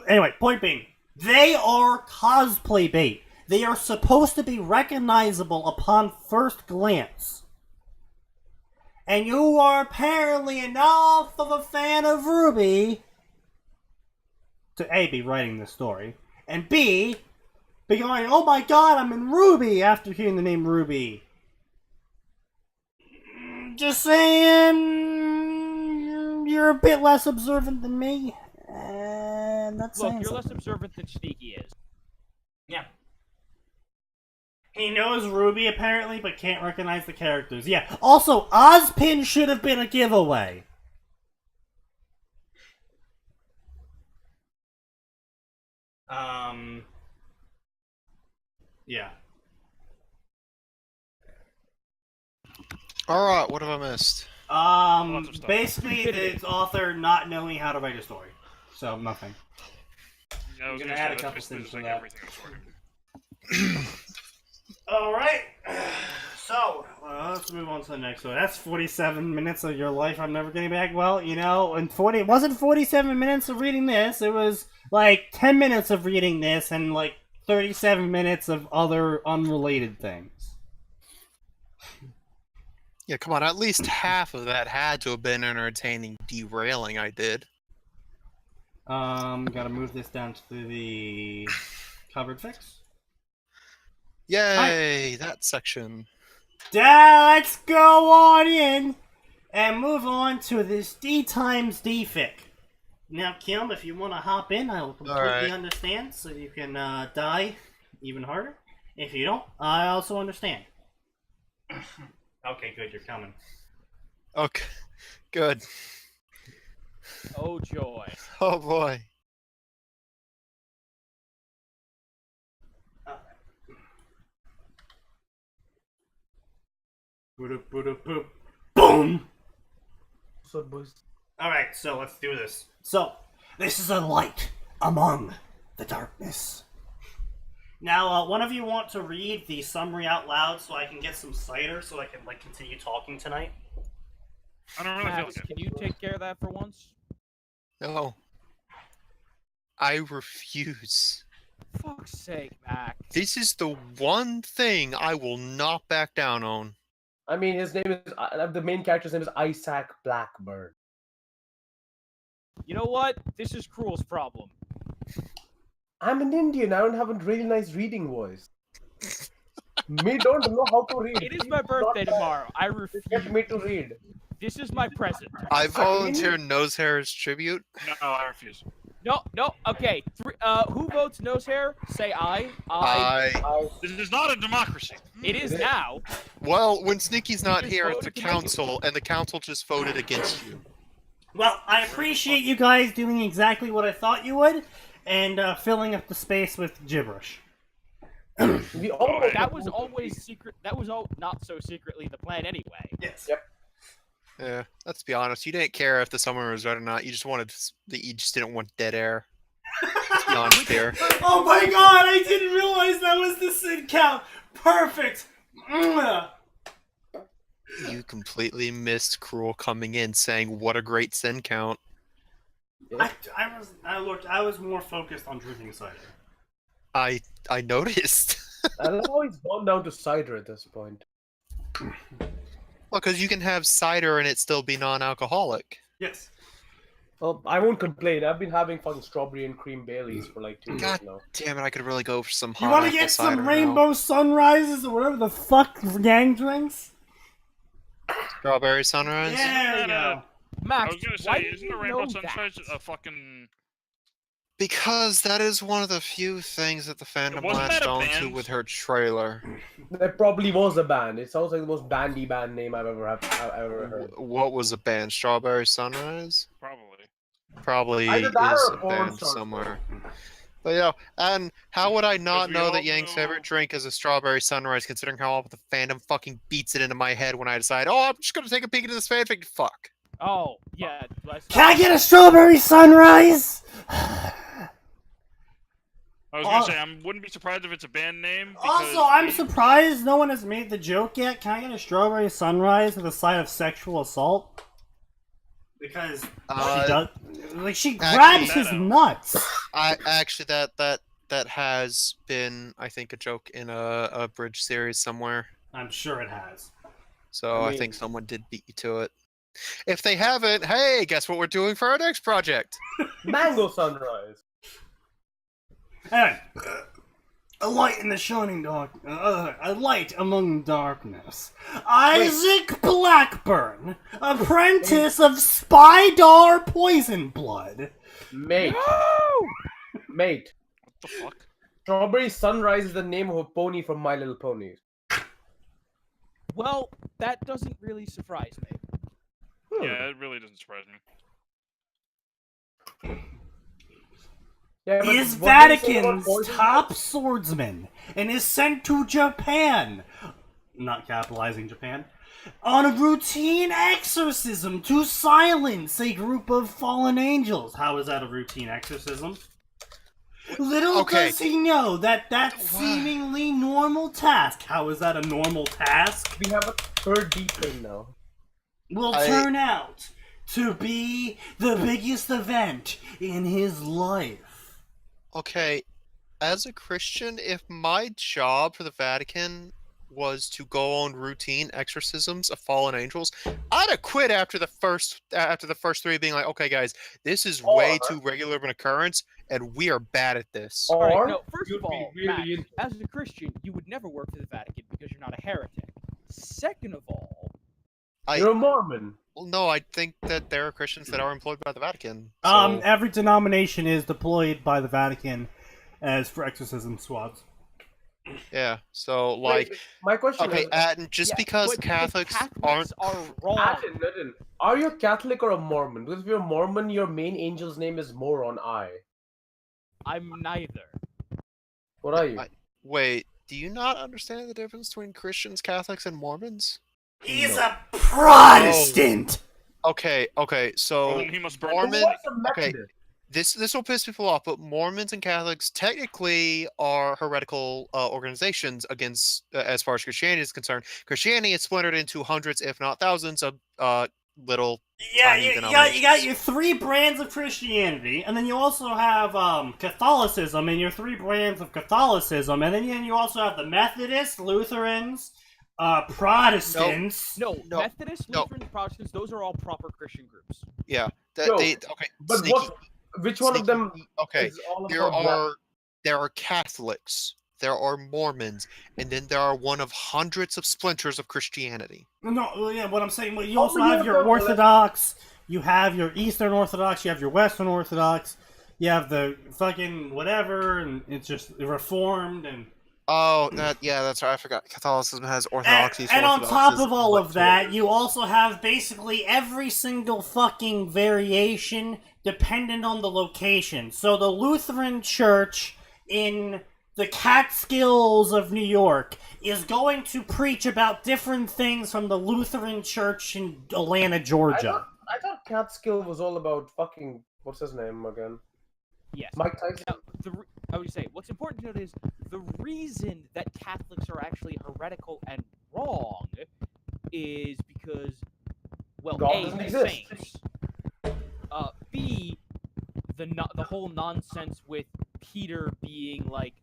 anyway, point being, they are cosplay bait. They are supposed to be recognizable upon first glance. And you are apparently enough of a fan of Ruby to A, be writing this story, and B, be going, oh my god, I'm in Ruby after hearing the name Ruby. Just saying, you're a bit less observant than me, and that's Look, saying you're less something. observant than Sneaky is. Yeah. He knows Ruby apparently, but can't recognize the characters. Yeah. Also, Ozpin should have been a giveaway. Yeah. Alright, what have I missed? Lots of stuff. Basically, the author not knowing how to write a story. So, nothing. I was I'm gonna gonna say add a that's couple basically things just to like that. everything in Sword. Alright. So, let's move on to the next one. That's 47 minutes of your life I'm never getting back. Well, you know, and it wasn't 47 minutes of reading this. It was like 10 minutes of reading this and like 37 minutes of other unrelated things. Yeah, come on, at least half of that had to have been entertaining derailing I did. Gotta move this down to the covered fix. Yay, that section. Let's go on in and move on to this D times D fic. Now, Kim, if you want to hop in, I will completely Alright. understand, so you can die even harder. If you don't, I also understand. Okay, good, you're coming. Okay, good. Oh joy. Oh boy. Boom! So, boys. Alright, so let's do this. So, this is a light among the darkness. Now, one of you want to read the summary out loud so I can get some cider so I can, like, continue talking tonight? I don't really feel Max, like it. can you take care of that for once? No. I refuse. Fuck's sake, Max. This is the one thing I will not back down on. I mean, his name is the main character's name is Isaac Blackburn. You know what? This is Cruel's problem. I'm an Indian. I don't have a really nice reading voice. Me don't know how to read. It is Please my do not birthday tomorrow. I refuse. Get me to read. This is my present. I volunteer Nosehair's tribute. No, I refuse. No, okay. Who votes nose hair? Say aye. This is not a democracy. It is now. Well, when Sneaky's not just here, it's voted the to make it. council, and the council just voted against you. Well, I appreciate you guys doing exactly what I thought you would, and filling up the space with gibberish. We all That was always secret. That was all not so secretly the plan anyway. Yes. Yep. Yeah, let's be honest. You didn't care if the summer was right or not. You just wanted, you just didn't want dead air. Let's be honest here. Oh my god, I didn't realize that was the Sid count! Perfect! Mwah. You completely missed Cruel coming in saying, "What a great sin count." I was more focused on drinking cider. I noticed. I love how he's gone down to cider at this point. Well, because you can have cider and it still be non-alcoholic. Yes. Well, I won't complain. I've been having fucking strawberry and cream Baileys for like 2 years God now. damn it! I could really go for some You hot want to apple get cider some now. rainbow sunrises or whatever the fuck gang drinks? Strawberry sunrise. There you that go. Max, I was gonna why say, do isn't you the Rainbow know Sunshine that? a fucking? Because that is one of the few things that the fandom Wasn't that latched a onto band? with her trailer. There probably was a band. It sounds like the most bandy band name I've ever heard. What was the band? Strawberry Sunrise? Probably. Probably Either that is or a Porn band Star somewhere. But yeah, and how would I not we know all that Yang's know- favorite drink is a Strawberry Sunrise, considering how often the fandom fucking beats it into my head when I decide, oh, I'm just gonna take a peek into this fanfic. Fuck. Oh, yeah. Can I get a strawberry sunrise? I was gonna say, I wouldn't be surprised if it's a band name. because Also, I'm we- surprised no one has made the joke yet. Can I get a strawberry sunrise with a side of sexual assault? Because she does, like, she grabs his nuts. I actually that has been, I think, a joke in a bridge series somewhere. I'm sure it has. So I I mean- think someone did beat you to it. If they haven't, hey, guess what we're doing for our next project? Mango Sunrise. Anyway, a light in the shining dark, a light among darkness. Isaac Blackburn, apprentice of Spydar Poison Blood. Mate. No! Mate. What the fuck? Strawberry Sunrise is the name of a pony from My Little Pony. Well, that doesn't really surprise me. Yeah, it really doesn't surprise me. Yeah, but Is what do you say about Vatican's poison? top swordsman and is sent to Japan, not capitalizing Japan, on a routine exorcism to silence a group of fallen angels. How is that a routine exorcism? Little Okay. does he know that seemingly normal task, how is that a normal task, We have a third deep thing now. will turn out to be the biggest event in his life. Okay, as a Christian, if my job for the Vatican was to go on routine exorcisms of fallen angels, I'd have quit after the first three, being like, okay, guys, this is way too regular of an occurrence, and we are bad at this. Or Alright, no, first you'd of be all, really Max, into- as a Christian, you would never work for the Vatican because you're not a heretic. Second of all, You're a Mormon. Well, no, I think that there are Christians that are employed by the Vatican. So, Every denomination is deployed by the Vatican as for exorcism squads. yeah, so Wait, like, my question okay, is, and just yeah, because but the Catholics aren't, are wrong. Atin, are you a Catholic or a Mormon? Because if you're a Mormon, your main angel's name is Moron I. I'm neither. What are you? wait, do you not understand the difference between Christians, Catholics, and Mormons? He's a Protestant! Okay, so Well, then he must burn. Mormon. What's a okay, Methodist? this will piss people off, but Mormons and Catholics technically are heretical organizations against, as far as Christianity is concerned. Christianity is splintered into hundreds, if not thousands, of little. Yeah, tiny you got denominations. your three brands of Christianity, and then you also have Catholicism, and your three brands of Catholicism, and then you also have the Methodists, Lutherans, Protestants. No, No, Methodists, no. Lutherans, Protestants, those are all proper Christian groups. Yeah, Yo, okay. But Sneaky, which one of them okay, is all there about are Catholics, there are Mormons, and then there are one of hundreds of splinters of Christianity. No, yeah, what I'm saying, well, you Oh, also yeah, have your no, Orthodox, you have your Eastern Orthodox, you have your Western Orthodox, you have the fucking whatever, and it's just Reformed, and Oh, that's right. I forgot. Catholicism has Orthodoxy. and on top of all of that, you also have basically every single fucking variation dependent on the location. So the Lutheran Church in the Catskills of New York is going to preach about different things from the Lutheran Church in Atlanta, Georgia. I thought Catskill was all about fucking what's his name again? Yes. Mike Tyson. Now, I would say what's important to note is the reason that Catholics are actually heretical and wrong is because, well, God A, doesn't the exist. saints. B, the whole nonsense with Peter being like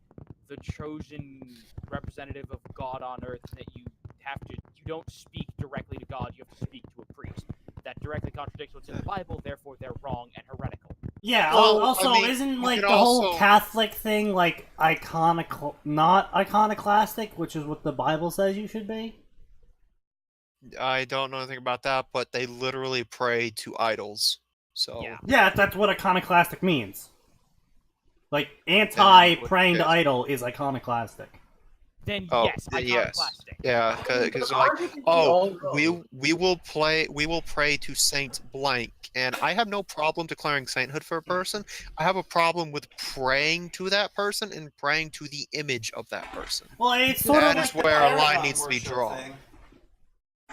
the chosen representative of God on earth, and that you don't speak directly to God, you have to speak to a priest. that directly contradicts what's in the Bible, therefore they're wrong and heretical. Yeah. Well, Also, I mean, isn't you like could the whole also- Catholic thing like not iconoclastic, which is what the Bible says you should be? I don't know anything about that, but they literally pray to idols. So Yeah. Yeah, that's what iconoclastic means. Like anti-praying to yes. idol is iconoclastic. Then Oh, yes, then yes. iconoclastic. yeah, because But like, aren't you thinking oh, all wrong? we will pray to Saint blank, and I have no problem declaring sainthood for a person. I have a problem with praying to that person and praying to the image of that person. Well, it's sort That of is like the where a line paragon needs to be worship drawn. thing.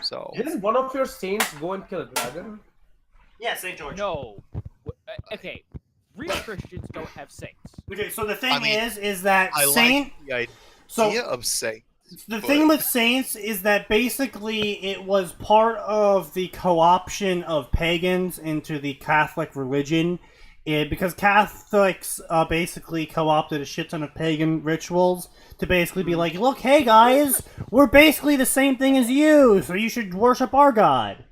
So Didn't one of your saints go and kill a dragon? Yeah, Saint George. No. Okay. Real Christians don't have saints. Okay, so the thing I mean, is that I Saint. like the idea So of saint. the but- thing with saints is that basically it was part of the co-option of pagans into the Catholic religion. Because Catholics basically co-opted a shit ton of pagan rituals to basically be like, look, hey guys, we're basically the same thing as you, so you should worship our god.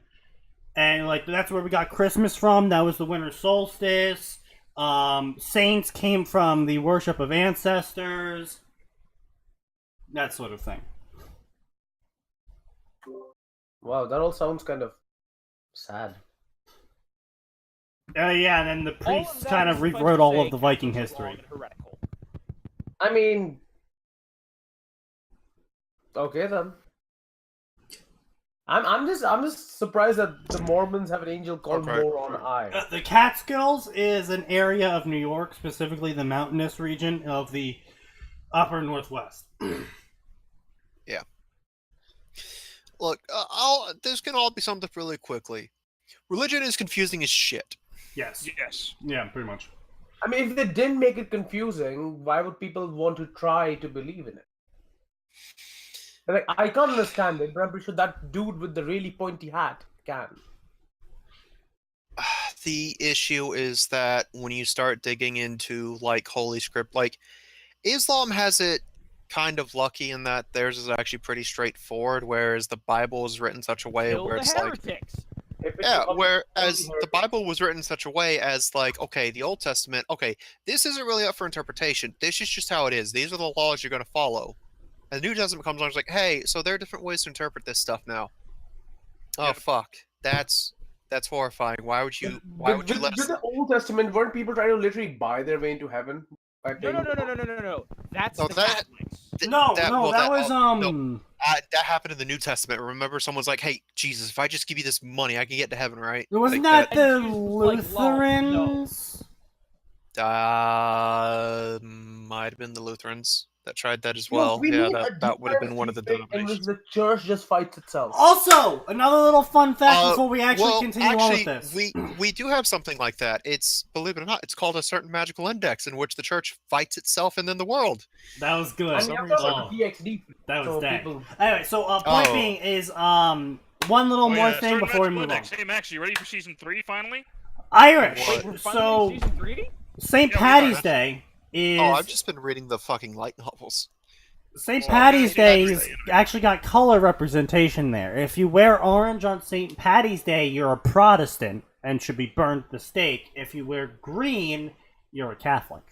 And like that's where we got Christmas from. That was the winter solstice. Saints came from the worship of ancestors. That sort of thing. Wow, that all sounds kind of sad. Yeah, and then the All of priests that kind is of suffice to rewrote all say of the Viking Catholics are wrong history. and heretical. I mean, okay then. I'm just surprised that the Mormons have an angel called Okay. Moron Eye. The Catskills is an area of New York, specifically the mountainous region of the upper northwest. Look, this can all be summed up really quickly. Religion is confusing as shit. Yes. Yes. Yeah, pretty much. I mean, if they didn't make it confusing, why would people want to try to believe in it? Like, I can't understand it, but I'm pretty sure that dude with the really pointy hat can. The issue is that when you start digging into like holy script, like Islam has it kind of lucky in that theirs is actually pretty straightforward, whereas the Bible is written such a way Kill where the it's like, heretics. If it's yeah, about whereas the the Bible was written in such a way as like, okay, the Old Testament, okay, this isn't really up for interpretation. This is just how it is. These are the laws you're going to follow. And the New Testament comes along and is like, hey, so there are different ways to interpret this stuff now. Oh Yep. fuck, that's horrifying. Why would you let with us? the Old Testament, weren't people trying to literally buy their way into heaven? By No, paying no, the no, no, no, no, no, no. That's No, the that- Catholics. No, that was that happened in the New Testament. Remember, someone's like, "Hey, Jesus, if I just give you this money, I can get to heaven, right?" wasn't Like that the And Jesus was like, "Lol, no." Lutherans? Might have been the Lutherans that tried that as No, well. we Yeah, need a that would have been one of the democracy in which denominations. the church just fights itself. Also, another little fun fact before we actually Well, continue on with this. we do have something like that. It's, believe it or not, it's called a certain magical index in which the church fights itself and then the world. That was good. And some you have reason- to DXD. That was so dang. people- Anyway, so point Oh. being is one little Oh, more yeah, thing certain before we magical move on. index. Hey Max, you ready for season 3 finally? Irish. What? We're finally So in season 3? St. Yeah, we Patty's are. Day is Oh, I've just been reading the fucking light novels. St. Well, Patty's yeah, Day Patty's is Day, actually got color representation there. If you wear orange on St. Patty's Day, you're a Protestant and should be burned at the stake. If you wear green, you're a Catholic.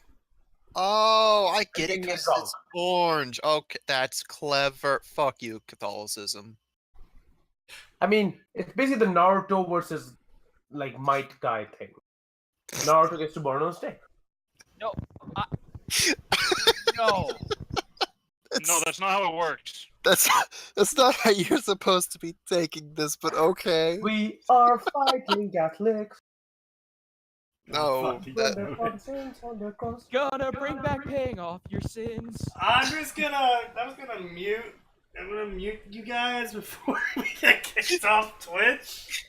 Oh, I get it Getting it because wrong. it's orange. Okay, that's clever. Fuck you, Catholicism. I mean, it's basically the Naruto versus like Might Guy thing. Naruto gets to burn on a stick. No. No. No, that's not how it works. That's not how you're supposed to be taking this, but okay. We are fighting Catholics. No, Fuck, that, When they're Protestants on the cross. Gonna bring back paying off your sins. I'm gonna mute you guys before we get kicked off Twitch.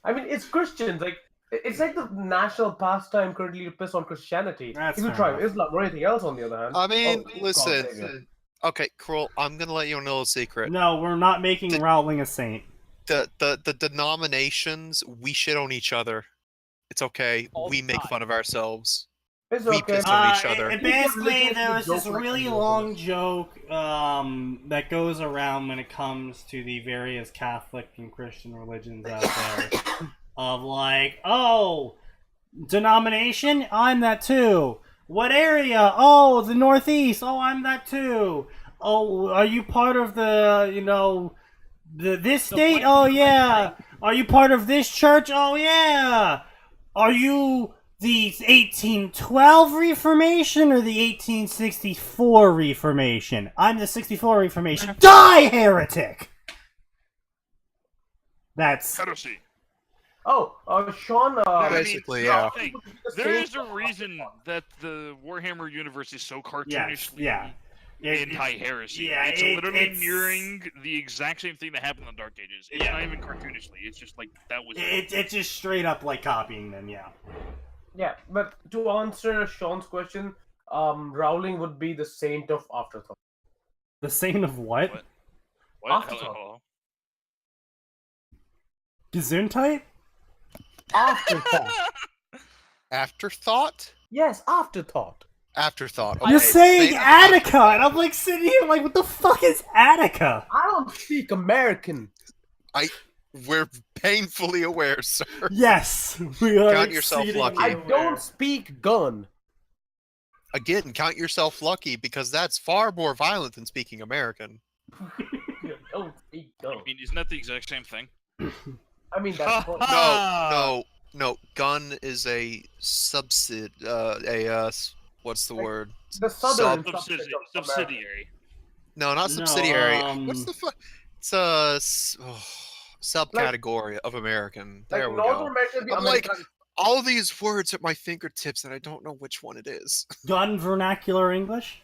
I mean, it's Christians. Like, it's like the national pastime currently to piss on Christianity. That's if you fair try enough. Islam or anything else, on the other hand. I mean, God listen. save you. Okay, Cruel, I'm gonna let you know a secret. No, we're not making Rowling a saint. The denominations, we shit on each other. It's okay. All We the make time. fun of ourselves. It's We okay. pissed on each other. Basically, there was this Joke like really you long others. joke that goes around when it comes to the various Catholic and Christian religions out there. Of like, oh, denomination? I'm that too. What area? Oh, the Northeast. Oh, I'm that too. Oh, are you part of the, this state? Oh, yeah. Are you part of this church? Oh, yeah. Are you the 1812 Reformation or the 1864 Reformation? I'm the 64 Reformation. Die, heretic! That's... Heresy. Oh, Sean. Basically, yeah. Hey, there is a reason that the Warhammer universe is so cartoonishly anti-heresy. yeah, it's literally it's- mirroring the exact same thing that happened in the Dark Ages. It's not even cartoonishly. It's just like that was. It's just straight up like copying them, yeah. Yeah, but to answer Sean's question, Rowling would be the saint of afterthought. The saint of what? What? Afterthought. Hello? Gesundheit? Afterthought. Afterthought? Yes, afterthought. Afterthought. You're Okay, saying saint of Attica, and I'm like sitting here like, what the fuck is Attica? I don't speak American. We're painfully aware, sir. Yes, we are. Count yourself exceedingly lucky. I aware. don't speak gun. Again, count yourself lucky because that's far more violent than speaking American. You don't speak I gun. mean, isn't that the exact same thing? I mean, that's fun. No. Gun is a what's the Like, word? The southern Subsidiary. subset of America. Subsidiary. No, not No, subsidiary. What's the fuck? It's a subcategory of American. There Like we North go. America, the I'm like- American. All these words at my fingertips, and I don't know which one it is. Gun vernacular English?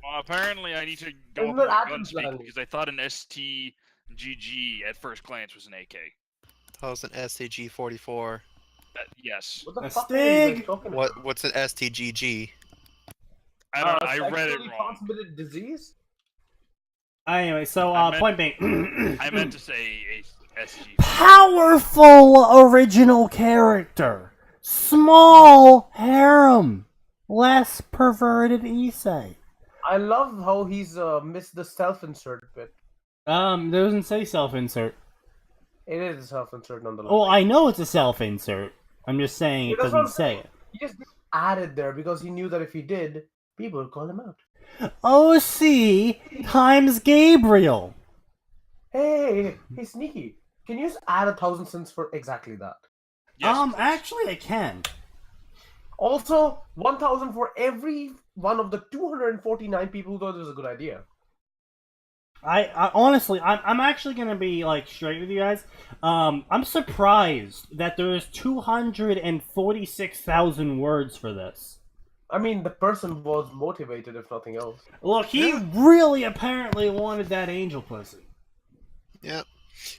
Well, apparently I need to go Isn't up that on gun Atin's speak language? because I thought an STGG at first glance was an AK. That was an STG-44. Yes. What the A fuck are you stig. guys talking about? What's an STGG? I don't know. I read it Sexually wrong. transmitted disease? Anyway, so, I meant- point being. I meant to say a SG. Powerful original character. Small harem. Less perverted Issei. I love how he's missed the self-insert bit. Doesn't say self-insert. It is a self-insert nonetheless. Oh, I know it's a self-insert. I'm just saying it That's what I'm doesn't say it. He just added there because he knew that if he did, people would call him out. OC times Gabriel. Hey, Sneaky. Can you just add 1,000 cents for exactly that? Yes, Actually, I can. Also, 1,000 for every one of the 249 people who thought it was a good idea. I honestly, I'm actually gonna be like straight with you guys. I'm surprised that there's 246,000 words for this. I mean, the person was motivated, if nothing else. Look, he really apparently wanted that angel pussy. Yep.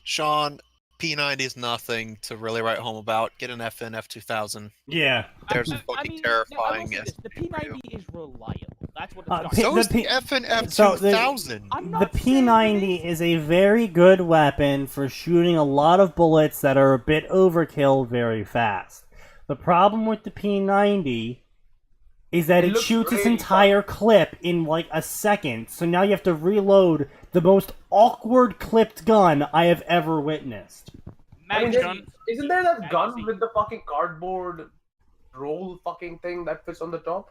Sean, P90 is nothing to really write home about. Get an F2000. Yeah. There's a I fucking mean, terrifying now, I will say this, the STG for you. P90 is reliable. That's what Uh, it's P- got. So the is the P- F and so the- F2000. I'm The not saying P90 it is a very good weapon for shooting a lot of bullets that are a bit overkill very fast. The problem with the P90 is that It it looks shoots its really entire clip in like a second, so now you have to reload the most awkward clipped gun I have ever witnessed. I mean, Gun. isn't there that gun Magazine. with the fucking cardboard roll fucking thing that fits on the top?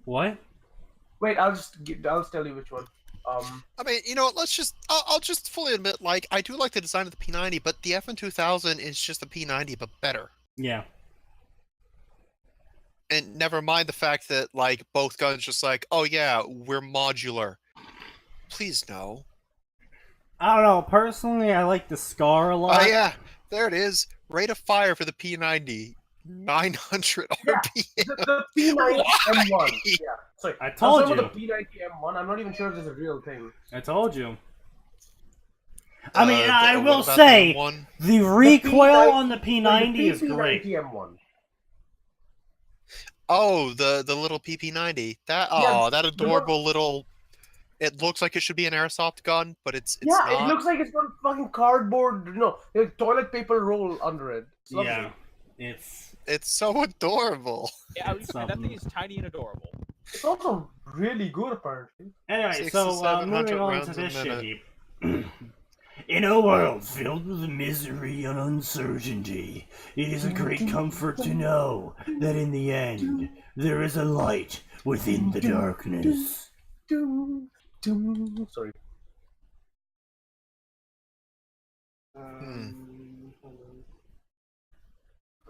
What? Wait, I'll tell you which one. I mean, you know, I'll just fully admit, like, I do like the design of the P90, but the FN2000 is just a P90, but better. Yeah. And never mind the fact that, like, both guns just like, oh yeah, we're modular. Please no. I don't know. Personally, I like the Scar a lot. Oh yeah, there it is. Rate of fire for the P90. 900 Yeah. RPM. The P90 M1. Why? Yeah, sorry. I told was talking you. about the P90 M1. I'm not even sure if it's a real thing. I told you. I mean, Uh, I what will about say, the M1? the recoil P90 on the P90 is great. The M1. Oh, the little PP90. That Yeah, that adorable little. It looks like it should be an airsoft gun, but it's Yeah, not. it looks like it's got fucking cardboard, like toilet paper roll under it. It's lovely. Yeah, it's It's so adorable. Yeah, at least that thing Something. is tiny and adorable. It's also really good, apparently. Anyway, 600 to so 700 moving on rounds to a this shit minute. heap. In a world filled with misery and uncertainty, it is a great comfort to know that in the end, there is a light within the darkness. Sorry.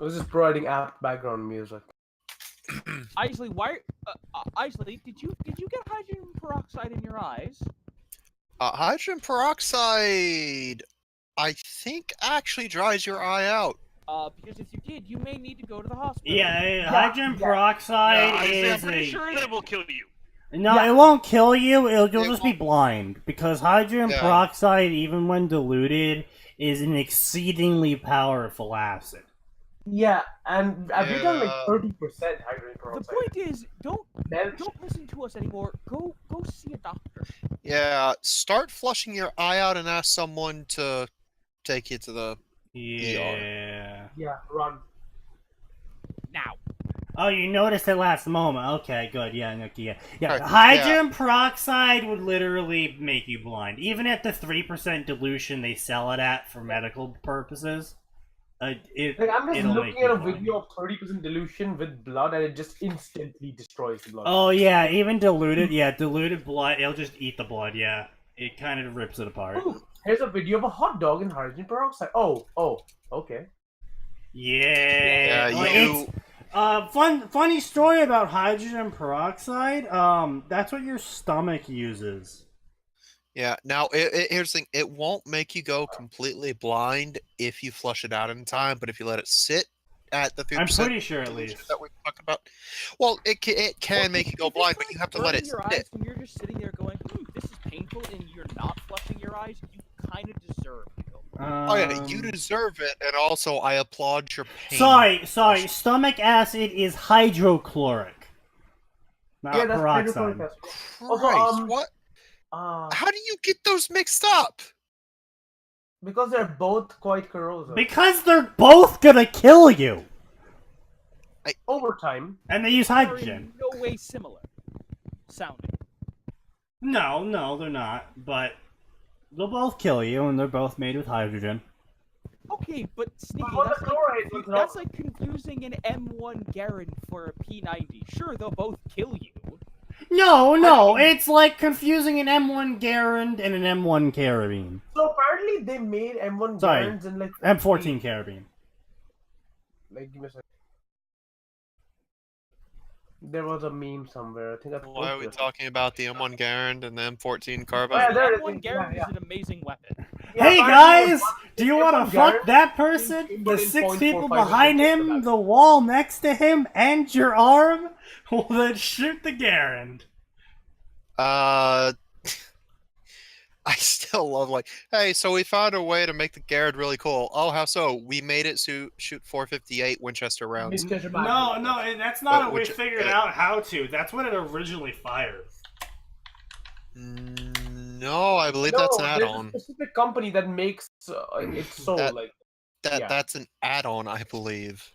I was just providing apt background music. Isley, Isley, did you get hydrogen peroxide in your eyes? Hydrogen peroxide, I think, actually dries your eye out. Because if you did, you may need to go to the hospital. Yeah, hydrogen peroxide I'm is pretty sure that will kill you. No, Yeah. it won't kill you. You'll It just be won't. blind because hydrogen Yeah. peroxide, even when diluted, is an exceedingly powerful acid. Yeah, and I've done like Yeah. 30% hydrogen The peroxide. point is, don't Melt. listen to us anymore. Go see a doctor. Yeah, start flushing your eye out and ask someone to take you to the. Yeah. Yeah, run. Now. Oh, you noticed it last moment. Okay, good. Yeah, yeah. Right, Hydrogen peroxide would literally make you blind, even at the 3% dilution they sell it at for medical purposes. Like I'm just it'll looking make you at a blind. video of 30% dilution with blood, and it just instantly destroys the blood. Oh yeah, even diluted. Yeah, diluted blood. It'll just eat the blood. Yeah, it kind of rips it apart. Ooh, here's a video of a hot dog in hydrogen peroxide. Oh, okay. Yeah. Yeah, Funny story about hydrogen peroxide. That's what your stomach uses. Yeah. Now, here's the thing: it won't make you go completely blind if you flush it out in time, but if you let it sit at the 3%, I'm pretty sure at dilution least. that we talked about, well, it can make you go If it's blind, but like you have to let it burning your sit. eyes and you're just sitting there going, this is painful, and you're not flushing your eyes, you kind of deserve to go. Oh yeah, you deserve it, and also I applaud your pain. Sorry. Stomach acid is hydrochloric, not Yeah, that's peroxide. hydrochloric acid. Christ, Also, what? Uh, How do you get those mixed up? because they're both quite corrosive. Because they're both gonna kill you, Over time. and they use They're hydrogen. in no way similar sounding. No, they're not. But they'll both kill you, and they're both made with hydrogen. Okay, but Sneaky, Well, the chloride was not- that's like confusing an M1 Garen for a P90. Sure, they'll both kill you. No, it's like confusing an M1 Garand and an M1 Carabine. So apparently they made M1 Sorry, Garants in like M14 Carabine. Like, give me a second. There was a meme somewhere. I think I Why are we posted it. talking about the M1 Garand and the M14 Oh, Carbine? yeah, there it M1 is. Garen Yeah, is an amazing weapon. yeah. Hey apparently guys, it was do you M1 want to fuck Garand that person? in The 6 people 0.45 behind seconds. him, the wall next to him, and your arm? Well then shoot the Garand. I still love hey, so we found a way to make the Garand really cool. Oh, how so? We made it shoot 458 Winchester rounds. Mr. No, that's not But how we which- figured out how to. That's what it originally fired. No, I believe that's an there's add-on. a specific company that makes it so That- like. yeah. That's an add-on, I believe.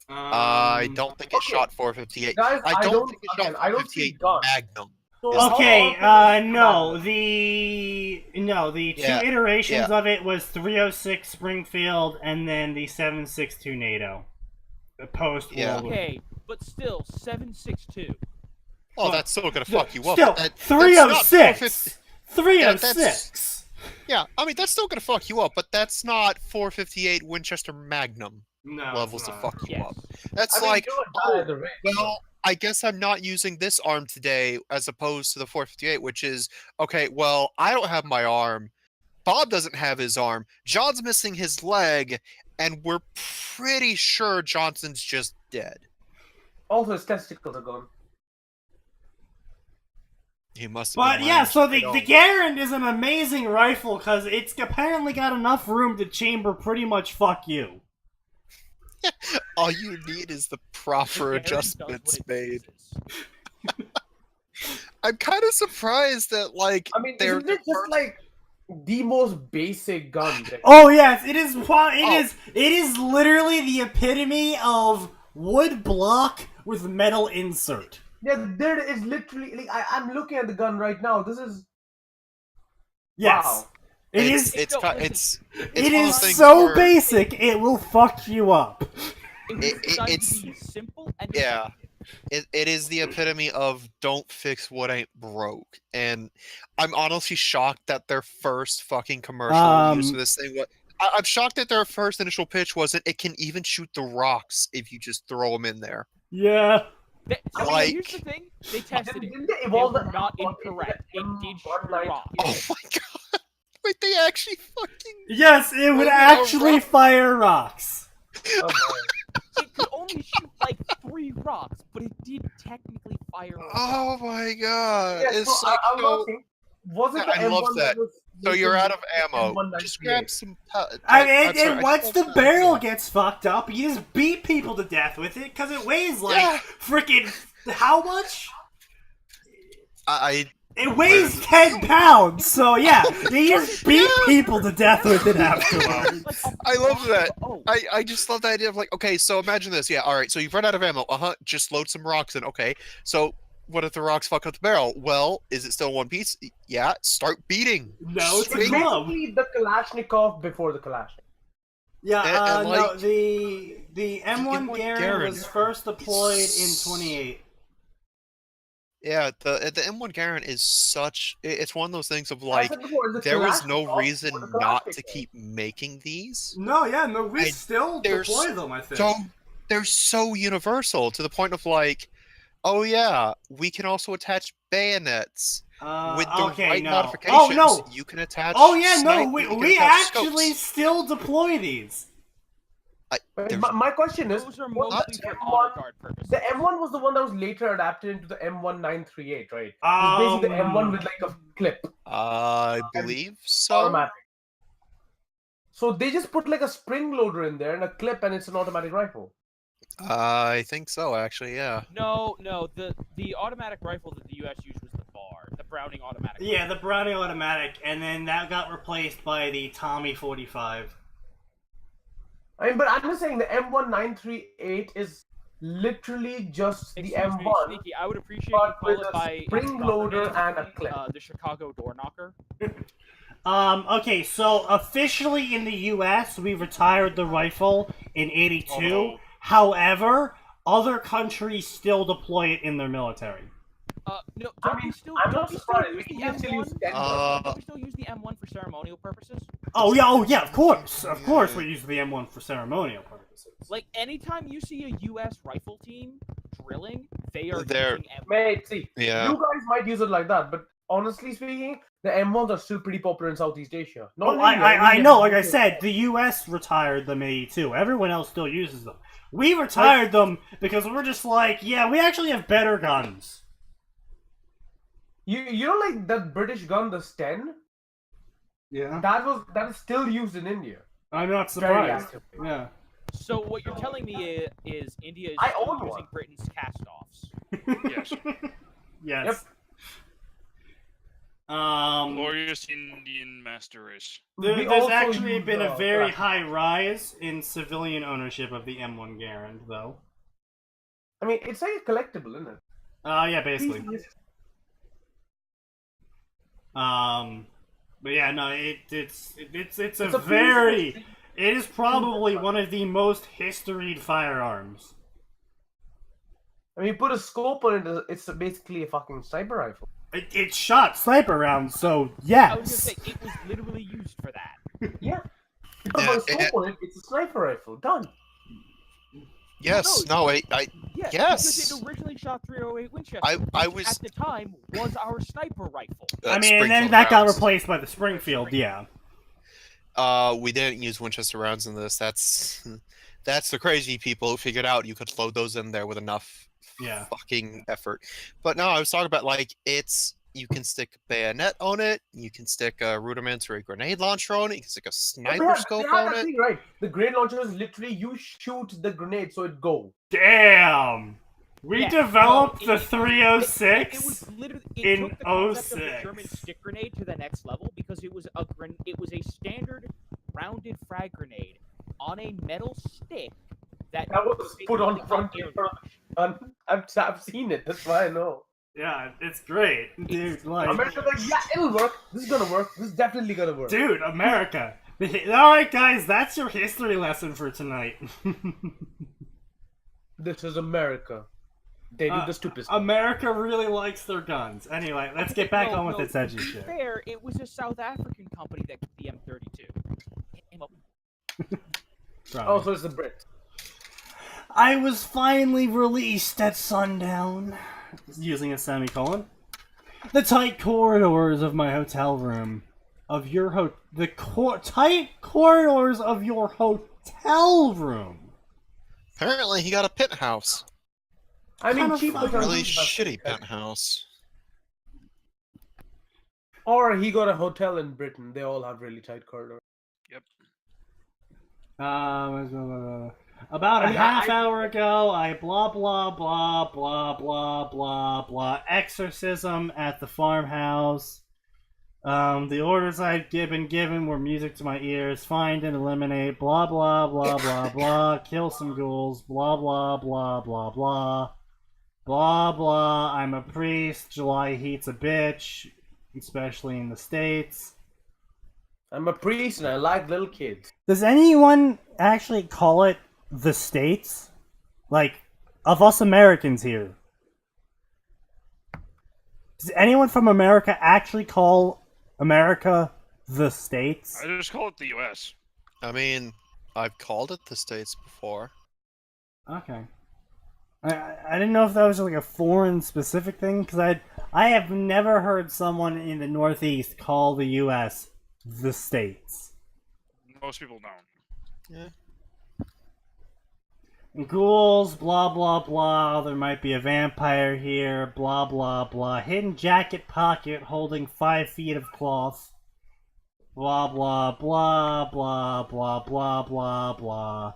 I don't think it okay. shot 458. Guys, I don't think it again, shot I don't see 458 guns. Magnum. So Is- Okay, how no, often- the two Yeah, iterations yeah. of it was 306 Springfield and then the 762 NATO. The post Yeah. World War. Okay, but still, 762. Oh, that's still gonna fuck you up. Still, That's not 306! 450 306! Yeah, I mean that's still gonna fuck you up, but that's not 458 Winchester Magnum No, levels it's to not. fuck you Yes. up. That's I mean, like, you would die at the rate. well, I guess I'm not using this arm today as opposed to the 458, which is okay. Well, I don't have my arm. Bob doesn't have his arm. John's missing his leg, and we're pretty sure Johnson's just dead. Also, his testicles are gone. He must have. But been yeah, lying so straight the on. Garand is an amazing rifle because it's apparently got enough room to chamber pretty much fuck you. All you need is the proper Garen does what adjustments it made. pleases. I'm kind of surprised that I mean, they're isn't it just like the most basic gun. Oh yes, it is. It is literally the epitome of wood block with metal insert. Yeah, there is literally. Like, I'm looking at the gun right now. This is. Yes, Wow. it it's is. it's No, ki- listen. it's It one of is those things so where- basic. It will fuck you up. It was designed it's- to be simple and yeah. effective. It is the epitome of don't fix what ain't broke, and I'm honestly shocked that their first fucking commercial use of this thing. I'm shocked that their first initial pitch wasn't it can even shoot the rocks if you just throw them in there. Yeah. I mean, Like- here's the thing: they tested it. Didn't they They evolve were the not M1 incorrect. It into did the shoot M1 rocks. Oh my god! Wait, they actually fucking. Yes, it would Oh, actually rock. fire rocks. Oh, boy. It could only shoot like 3 rocks, but it did technically fire rocks. Oh my god! Yeah, It's so like I was so. asking, was it Yeah, the I love M1 that. was So you're out of ammo. M198? Just grab some. I mean, I'm sorry, I once just the don't- barrel gets fucked up, you just beat people to death with it because it weighs like Yeah. freaking how much? I It weighs 10 pounds. So yeah, you just beat people to death with it afterwards. Like a I love block that. of oak. I just love the idea of like, okay, so imagine this. Yeah, all right. So you've run out of ammo. Just load some rocks in. Okay. So what if the rocks fuck up the barrel? Well, is it still one piece? Yeah. Start beating. No, it's a Swing. glove. Basically the Kalashnikov before the Kalashnikov. Yeah, And, no, like, the M1 M1 Garand Garand was first deployed in is- 28. Yeah. The M1 Garand is such. It's one of those things of I like said before, the there was no Kalashnikov reason before the not to Kalashnikov. keep making these. No, yeah, no, we I- still there's deploy them. I think. So they're so universal to the point of like, oh yeah, we can also attach bayonets. With the okay, right no. modifications, Oh no. you can attach. Oh yeah, no, snipe- we, you can we attach actually scopes. still deploy these. Wait, There's- my question is, Those are was mostly the for M1 honor guard purposes. the M1 was the one that was later adapted into the M1938, right? It was basically the M1 with like a clip, I believe so. automatic. So they just put like a spring loader in there and a clip, and it's an automatic rifle. I think so, actually. Yeah. No, the automatic rifle that the U.S. used was the BAR, the Browning automatic. Yeah, the Browning automatic, and then that got replaced by the Tommy 45. I mean, but I'm just saying the M1938 is literally just the Excuse me, M1, Sneaky, I would appreciate but you with call it a by its spring proper loader name, and a clip. the Chicago door knocker. Okay, so officially in the U.S., we retired the rifle in '82. Oh. However, other countries still deploy it in their military. No, I don't mean, we still, I'm don't not we surprised. still We use the can still use M1? M1. Don't we still use the M1 for ceremonial purposes? Oh yeah, of course, we use the M1 for ceremonial purposes. Like, anytime you see a U.S. rifle team drilling, they are They're- using M1. Mate, see, Yeah. you guys might use it like that, but honestly speaking, the M1s are still pretty popular in Southeast Asia. Not Oh, in India, I India- know. Like I said, the U.S. retired them in '82. Everyone else still uses them. We retired them because we're just like, yeah, we actually have better guns. You know, like that British gun, the Sten, Yeah, that is still used in India. I'm not Very surprised. actively. Yeah. So what you're telling me is India is I still own using one. Britain's cast-offs. Yes. Yes. Glorious Indian master race. We There's also actually use, been a very black- high rise in civilian ownership of the M1 Garand, though. I mean, it's like a collectible, isn't it? Yeah, basically. But yeah, no, it's a It's a very. piece It is probably one of the most historied firearms. I mean, you put a scope on it, it's basically a fucking sniper rifle. It shot sniper rounds, so I was gonna yes. say, it was literally used for that. Yeah. You put Yeah, a scope on it, it's a sniper rifle. Done. Yes. No. I. Yeah, Yes. because it originally shot 308 Winchester, I which was- at the time was our sniper rifle. I mean, and then Springfield that got rounds. replaced by the Springfield. Yeah. We didn't use Winchester rounds in this. That's the crazy people who figured out you could load those in there with enough Yeah. fucking effort. But no, I was talking about like you can stick a bayonet on it, you can stick a rudimentary grenade launcher on it, you can stick a sniper scope they had on that it. thing, right? The grenade launcher is literally you shoot the grenade so it go. Damn. We Yeah, developed no, the 306 It was literally in took the concept of the 06. German stick grenade to the next level because it was a standard rounded frag grenade on a metal stick that That was put on front air. I've seen it. That's why I know. Yeah, it's great, dude. Like, America's like, yeah, it'll work. This is gonna work. This is definitely gonna work. dude, America. All right, guys, that's your history lesson for tonight. This is America. They do the stupid stuff. America really likes their guns. Anyway, let's get back on with this edgy To be shit. fair, it was a South African company that did the M32. It came up- Oh, so it's the Brits. I was finally released at sundown, using a semicolon. The tight corridors of my hotel room, of your tight corridors of your hotel room. Apparently, he got a penthouse. I mean, Kinda cheap fun. hotels Really have shitty penthouse. penthouse. Or he got a hotel in Britain. They all have really tight corridors. About a half hour ago, I blah blah blah blah blah blah blah exorcism at the farmhouse. The orders I'd been given were music to my ears: find and eliminate, blah blah blah blah blah, kill some ghouls, blah blah blah blah blah, blah blah. I'm a priest. July heat's a bitch, especially in the States. I'm a priest and I like little kids. Does anyone actually call it the States? Like, of us Americans here. Does anyone from America actually call America the States? I just call it the U.S. I mean, I've called it the States before. Okay. I didn't know if that was like a foreign specific thing, because I have never heard someone in the Northeast call the U.S. the States. Most people don't. Yeah. Ghouls, blah blah blah, there might be a vampire here, blah blah blah. Hidden jacket pocket holding 5 feet of cloth. Blah blah blah blah blah blah blah blah.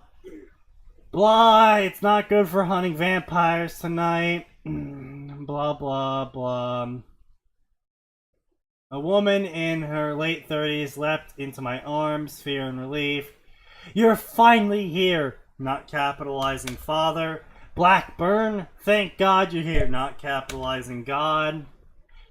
Blah, it's not good for hunting vampires tonight. Blah blah blah. A woman in her late 30s leapt into my arms, fear and relief. You're finally here! Not capitalizing father. Blackburn, thank God you're here. Not capitalizing God.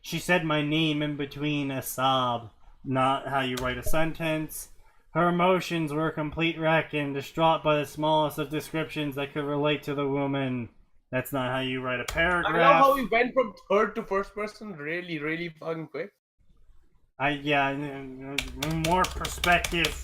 She said my name in between a sob. Not how you write a sentence. Her emotions were a complete wreck and distraught by the smallest of descriptions that could relate to the woman. That's not how you write a paragraph. I love how we went from third to first person really, really fucking quick. More perspective.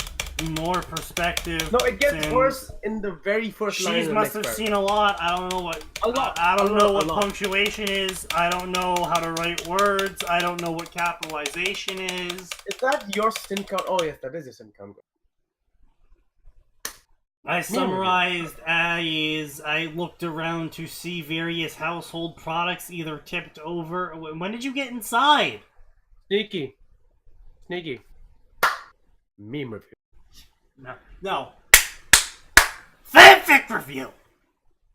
More perspective. No, it gets and worse in the very first line. She of the must next have paragraph. seen a lot. I don't know what. A lot. I don't A know lot, what a lot. punctuation is. I don't know how to write words. I don't know what capitalization is. Is that your sin count? Oh yes, that is your sin count. I summarized as I looked around to see various household products either tipped over. When did you get inside? Sneaky. Meme review. No. Fanfic review.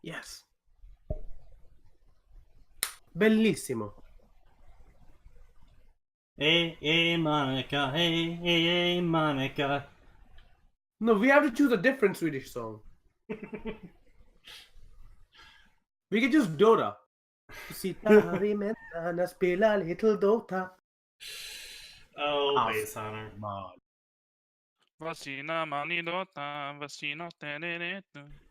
Yes. Bellissimo. Hey, Monica. Hey, Monica. No, we have to choose a different Swedish song. We can choose Dota. Sitta i väntan, spela little Dota. Oh, Base Hunter.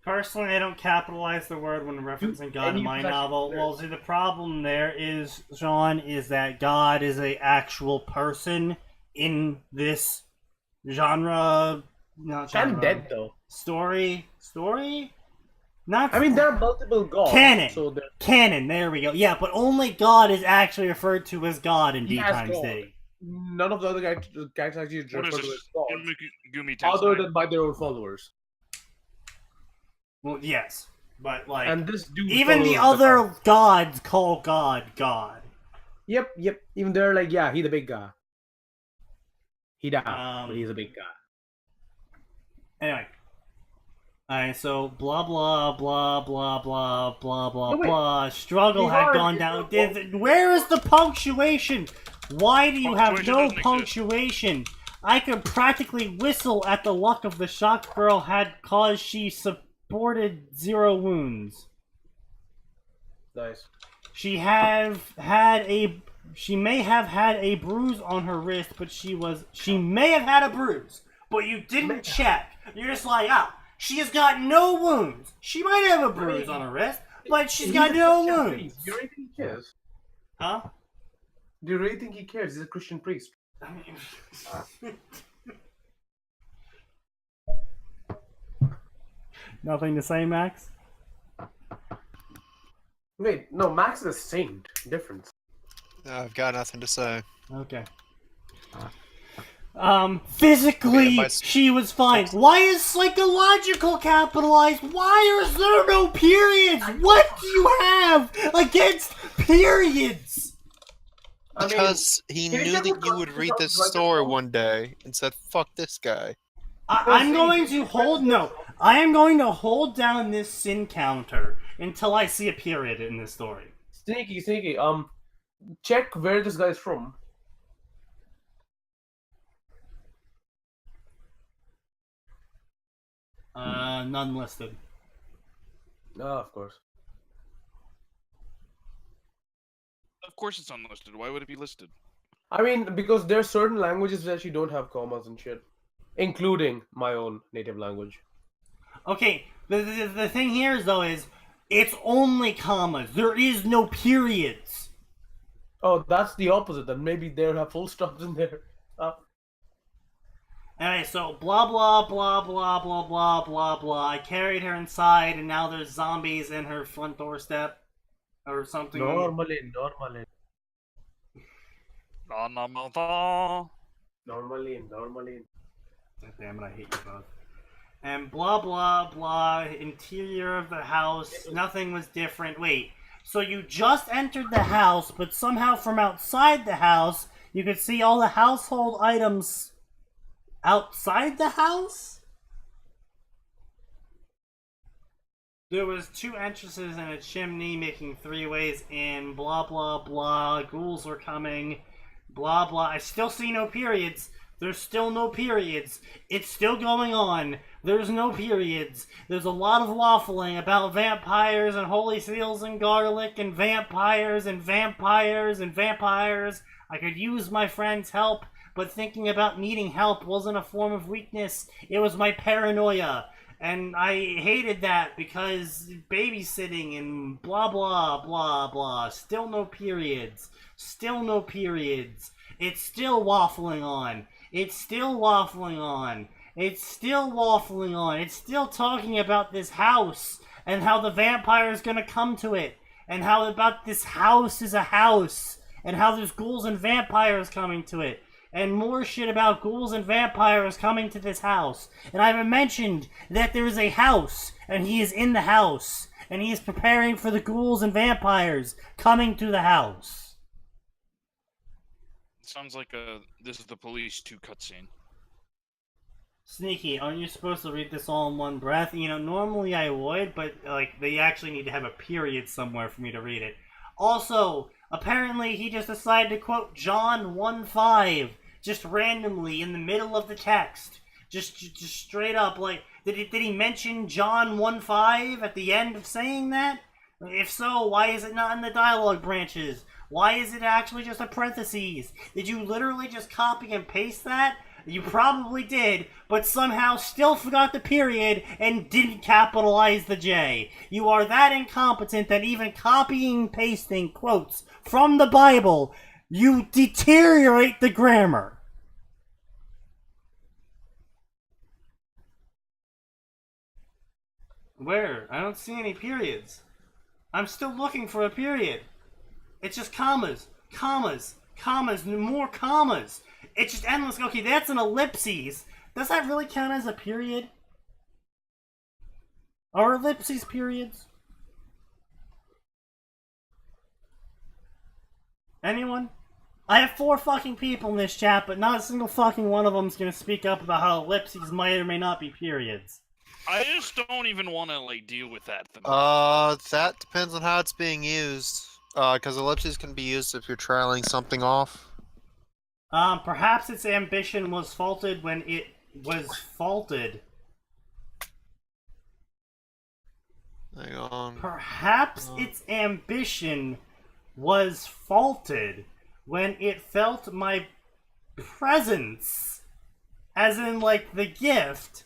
Personally, I don't capitalize the word when referencing God in any my professional novel. nerd. Well, see, the problem there is, Sean, is that God is a actual person in this genre. Not genre. I'm dead though. Story? Not. I mean, there are multiple gods. Canon. So there- Canon. There we go. Yeah, but only God is actually referred to as God in He D has times God. D. none of the other characters actually What refer is to this? as gods, Gumi other Tensei. than by their own followers. Well, yes, but like And this dude even the follows other gods call God God. Yep. Even they're like, yeah, he's the big guy. He died, Um, but he's a big guy. Anyway, Alright, so blah blah blah blah blah blah blah No, wait. blah. Struggle He's had already- gone down. Where is the punctuation? Why do you have Punctuation no doesn't exist. punctuation? I could practically whistle at the luck of the shock girl had caused she supported 0 wounds. Nice. She may have had a bruise on her wrist, but she may have had a bruise, but you didn't check. You're just like, she has got no wounds. She might have a bruise on her wrist, but she's got no wounds. Do you really think he cares? Huh? Do you really think he cares? He's a Christian priest. I mean, nothing to say, Max? Wait, no, Max is a saint. Difference. I've got nothing to say. Okay. Physically, Yeah, my- she was fine. Why is psychological capitalized? Why is there no periods? What do you have against periods? Because he can you knew tell that me you would what- read this like- story one day and said, "Fuck this guy." I'm going to I am going to hold down this sin counter until I see a period in this story. Sneaky. Check where this guy's from. None listed. Of course. Of course it's unlisted. Why would it be listed? I mean, because there are certain languages that you don't have commas and shit, including my own native language. Okay, the thing here is, though, is it's only commas. There is no periods. Oh, that's the opposite. Then maybe they have full stops in there. Alright, so blah blah blah blah blah blah blah blah. I carried her inside, and now there's zombies in her front doorstep, or something. Normally. Damn it, I hate you both. And blah blah blah, interior of the house, nothing was different. Wait, so you just entered the house, but somehow from outside the house, you could see all the household items outside the house? There was 2 entrances and a chimney making 3 ways in, blah blah blah, ghouls were coming, blah blah. I still see no periods. There's still no periods. It's still going on. There's no periods. There's a lot of waffling about vampires and holy seals and garlic and vampires and vampires and vampires. I could use my friend's help, but thinking about needing help wasn't a form of weakness. It was my paranoia. And I hated that because babysitting and blah blah blah blah. Still no periods. Still no periods. It's still waffling on. It's still waffling on. It's still waffling on. It's still talking about this house and how the vampire is gonna come to it. And how about this house is a house. And how there's ghouls and vampires coming to it. And more shit about ghouls and vampires coming to this house. And I haven't mentioned that there is a house, and he is in the house, and he is preparing for the ghouls and vampires coming to the house. Sounds like This Is the Police 2 cutscene. Sneaky, aren't you supposed to read this all in one breath? You know, normally I would, but, like, they actually need to have a period somewhere for me to read it. Also, apparently he just decided to quote John 1:5, just randomly in the middle of the text. Just straight up, like, did he mention John 1:5 at the end of saying that? If so, why is it not in the dialogue branches? Why is it actually just a parentheses? Did you literally just copy and paste that? You probably did, but somehow still forgot the period and didn't capitalize the J. You are that incompetent that even copying and pasting quotes from the Bible, you deteriorate the grammar. Where? I don't see any periods. I'm still looking for a period. It's just commas, commas, commas, more commas. It's just endless. Okay, that's an ellipses. Does that really count as a period? Are ellipses periods? Anyone? I have 4 fucking people in this chat, but not a single fucking one of them is gonna speak up about how ellipses might or may not be periods. I just don't even want to like deal with that. At the moment. That depends on how it's being used. Because ellipses can be used if you're trailing something off. Perhaps its ambition was faulted when it was faulted. Hang on. Perhaps its ambition was faulted when it felt my presence, as in, like, the gift,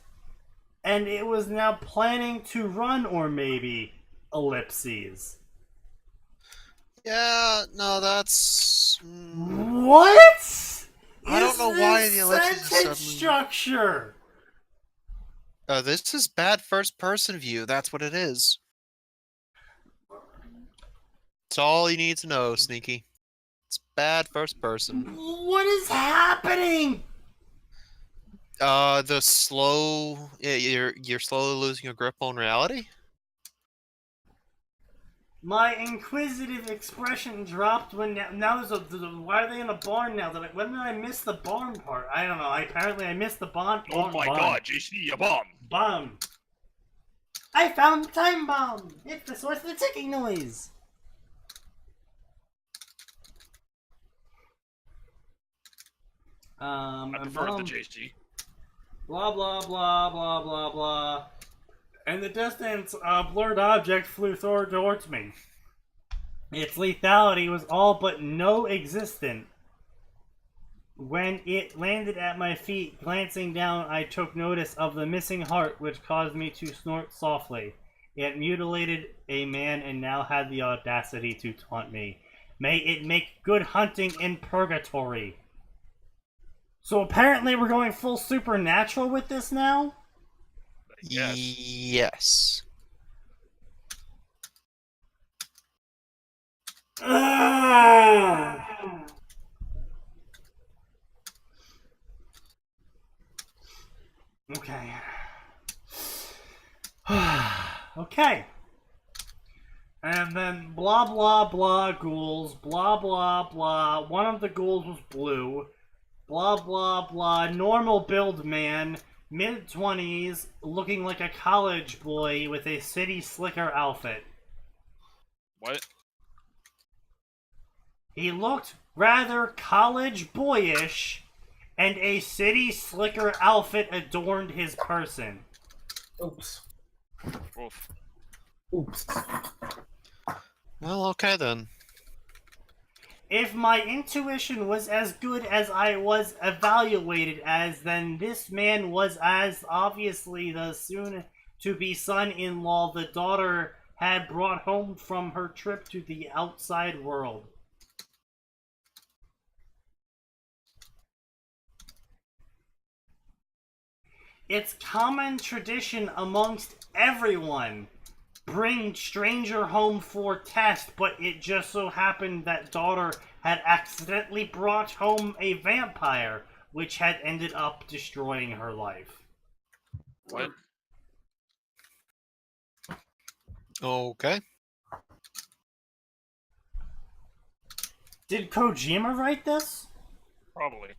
and it was now planning to run, or maybe, ellipses. Yeah, no, that's... What? I don't know why the ellipses is sentence suddenly... structure. This is bad first-person view. That's what it is. It's all you need to know, Sneaky. It's bad first-person. What is happening? The slow... You're slowly losing your grip on reality? My inquisitive expression dropped when now there's why are they in a barn now? When did I miss the barn part? I don't know. Apparently I missed the barn. Oh my god, JC, a bomb! Bomb. I found the time bomb. It's the source of the ticking noise. I prefer the JC. Blah blah blah blah blah blah. In the distance, a blurred object flew towards me. Its lethality was all but non-existent. When it landed at my feet, glancing down, I took notice of the missing heart, which caused me to snort softly. It mutilated a man and now had the audacity to taunt me. May it make good hunting in purgatory. So apparently we're going full supernatural with this now? Yes. Okay. Okay. And then blah blah blah ghouls, blah blah blah. One of the ghouls was blue. Blah blah blah. Normal build man, mid-20s, looking like a college boy with a city slicker outfit. What? He looked rather college boyish, and a city slicker outfit adorned his person. Oops. Oof. Oops. Well, okay then. If my intuition was as good as I was evaluated as, then this man was as obviously the soon-to-be son-in-law the daughter had brought home from her trip to the outside world. It's common tradition amongst everyone. Bring stranger home for test, but it just so happened that daughter had accidentally brought home a vampire, which had ended up destroying her life. What? Okay. Did Kojima write this? Probably.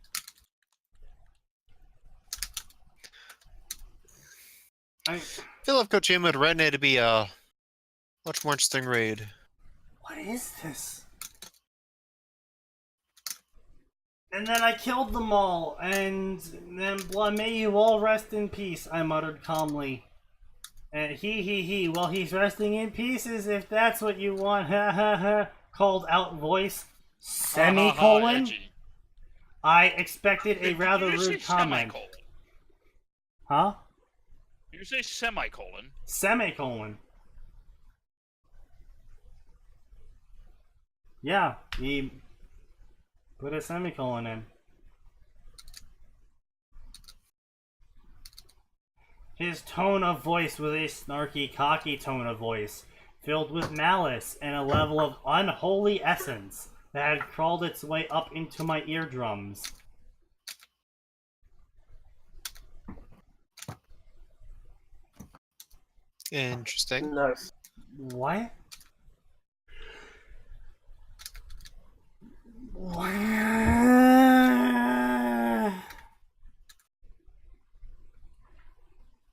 I feel if Kojima had written it to be a much more interesting read. What is this? And then I killed them all, and then may you all rest in peace, I muttered calmly. And he, well, he's resting in pieces if that's what you want, ha ha ha, called out voice, semicolon. I expected a rather rude comment. Semicolon? Huh? You say semicolon. Semicolon. Yeah, he put a semicolon in. His tone of voice was a snarky, cocky tone of voice, filled with malice and a level of unholy essence that had crawled its way up into my eardrums. Interesting. Nice. What?